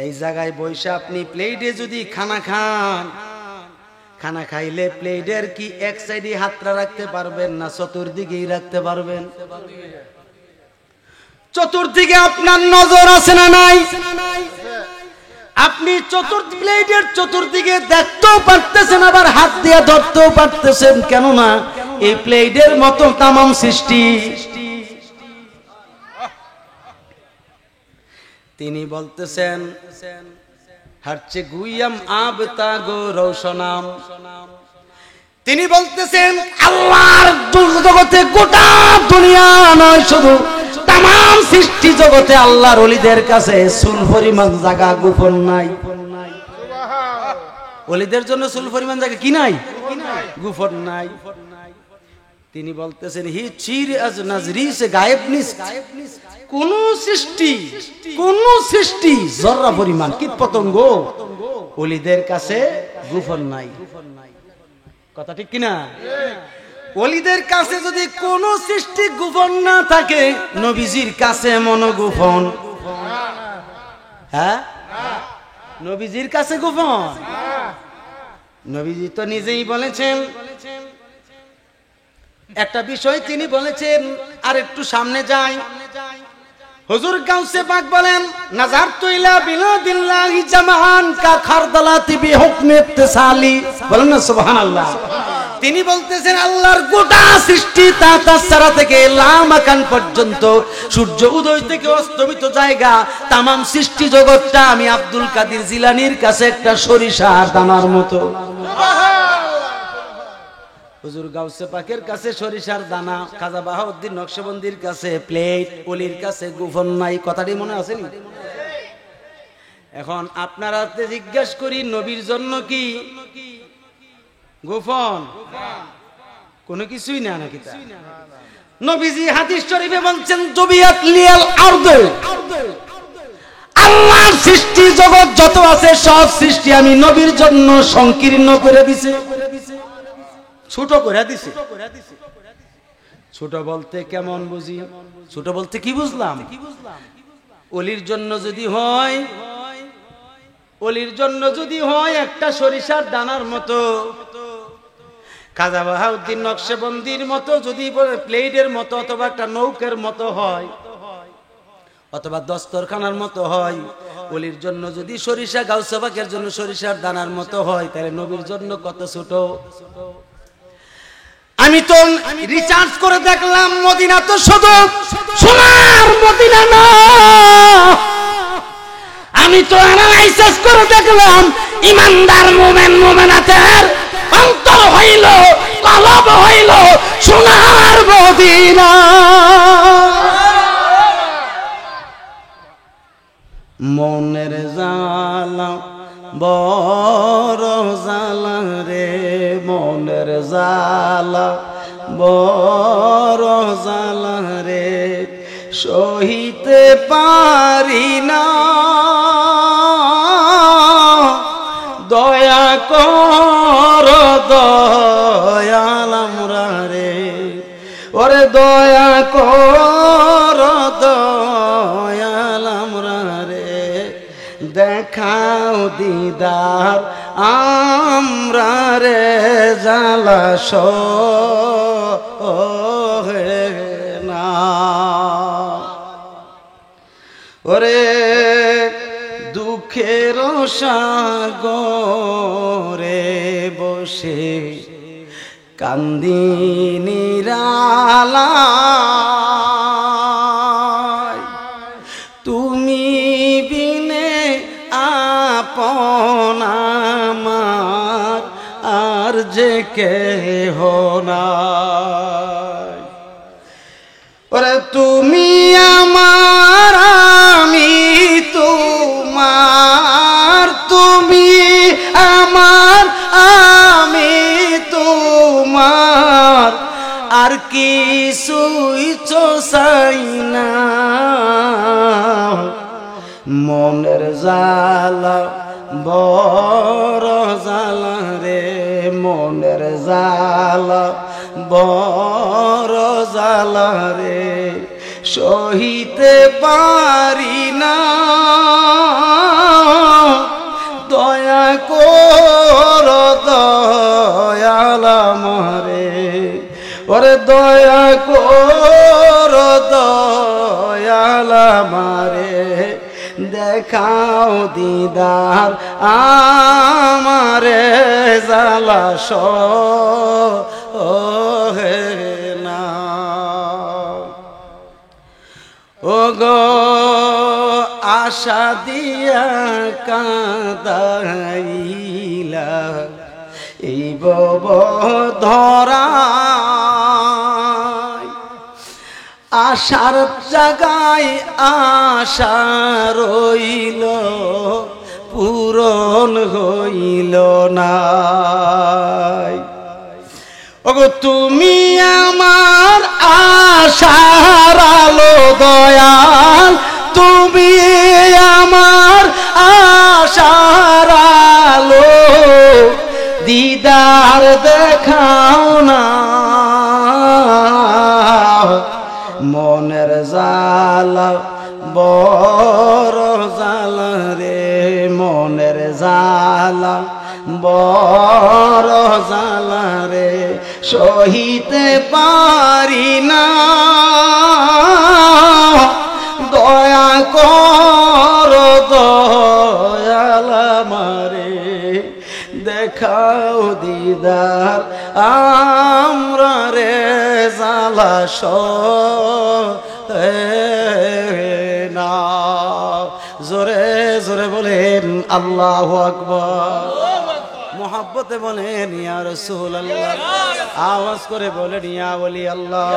এই জায়গায় বসে আপনি প্লেটে যদি খানা খান খানা খাইলে প্লেটের কি এক সাইডে হাতটা রাখতে পারবেন না চতুর্দিকেই রাখতে পারবেন চতুর্দিকে আপনার নজর আছে না নাই আপনি প্লেটের চতুর্দিকে দেখতেও পারতেছেন আবার হাত দিয়ে ধরতেও পারতেছেন কেননা এই প্লেটের মতো তামাম সৃষ্টি তিনি বলতেছেন হরচে গুইয়াম আবতা গো রৌশনাম তিনি বলতেছেন আল্লাহর জগতে গোটা দুনিয়া নয় শুধু তামাম সৃষ্টি জগতে আল্লাহর ওলিদের কাছে চুল পরিমাণ জায়গা গোপন নাই ওলিদের জন্য চুল পরিমাণ জায়গা কি নাই গোপন নাই তিনি বলতেছেন হি চির আজ নজরি সে গায়েব নিস কোন সৃষ্টি জররা পরিমাণ কীট পতঙ্গ ওলিদের কাছে গোপন নাই কথা ঠিক কিনা ওলিদের কাছে যদি কোন সৃষ্টি গোপন না থাকে নবীজির কাছে মনোগোপন হ্যাঁ নবীজির কাছে গোপন নবীজি তো নিজেই বলেছেন একটা বিষয় তিনি বলেছেন আর একটু সামনে যাই হুজুর গাউসে পাক বলেন নাজারতু ইলা বিলাদিল্লাহি জামান কা খারদালাতি বিহুকমি ইত্তিসালি বলেন না সুবহানাল্লাহ তিনি বলতেছেন আল্লাহর গোটা সৃষ্টি তাতাসারা থেকে লামাকান পর্যন্ত সূর্য উদয় থেকে অস্তমিত জায়গা তামাম সৃষ্টি জগৎটা আমি আব্দুল কাদের জিলানীর কাছে একটা সরিষার দানার মতো হুজুর গাউসে পাকের কাছে সরিষার দানা খাজা বাহাউদ্দিন নকশবন্দির কাছে প্লেট ওলির কাছে গোপন নাই কথাটি মনে আছে নি এখন আপনারা জিজ্ঞেস করি নবীর জন্য কি গোপন কোন কিছুই না নাকি নবীজি হাদিস শরীফে বলছেন জুবিয়াত লিয়াল আরদ আল্লাহর সৃষ্টি জগৎ যত আছে সব সৃষ্টি আমি নবীর জন্য সংকীর্ণ করে দিয়েছি ছোট করে দিছে ছোট বলতে কেমন বুঝি ছোট বলতে কি বুঝলাম ওলির জন্য যদি হয় একটা সরিষার দানার মতো খাজা বাহাউদ্দিন নকশবন্দির মতো যদি প্লেটের মতো অথবা একটা নৌকের মতো হয় অথবা দস্তরখানার মতো হয় ওলির জন্য যদি সরিষা গাউসে পাকের জন্য সরিষার দানার মতো হয় তাহলে নবীর জন্য কত ছোট আমি তো রিসার্চ করে দেখলাম মদিনা তো শুধু সোনার মদিনা না আমি তো অ্যানালাইসিস করে দেখলাম ইমানদার মুমিন মুমিনাতের অন্তর হইল কলব হইল সোনার মদিনা মনের জালা বড় জালা রে মনের জালা বড় জালা রে সহিতে পারি না দয়া কর দয়াল আমরা রে ওরে দয়া কর দয়াল আমরা রে দেখাও দিদার আমরা রে জালাস না ওরে দুঃখের সাগরে বসে কান্দি নিরালায় তুমি বিনে আপন আমার আর যে কেহ নাই। ওরে তুমি আমার আমি তোমার, তুমি আমার আমি তোমার, আর কিছুই তো চাই না। মনের জালা বড় জালা রে, মনের জালা বড় জালা রে, সহিতে পারি না। দয়া কর দয়াল আমারে, ওরে দয়া কর দয়াল আমারে, দেখাও দিদার আমারে, জালা সহে না। ও গো আশা দিয়া কাঁদাইলা এই বব ধরায়, আশার জাগায় আশা রইল পূরণ হইল না। ওগো তুমি আমার আশার আলো দয়াল, তুমি আমার আশার আলো, দিদার দেখাও না। মনের জালা বড় জালা রে, মনের জালা বড় জালা রে, সহিতে পারি না। দয়া কর দয়াল আমারে, দেখাও দিদার আমরা রে, জালা সহে না। জোরে জোরে বলেন আল্লাহু আকবার, মোহাব্বতে বলেন ইয়া রাসূলুল্লাহ, আওয়াজ করে বলেন ইয়া ওলি আল্লাহ।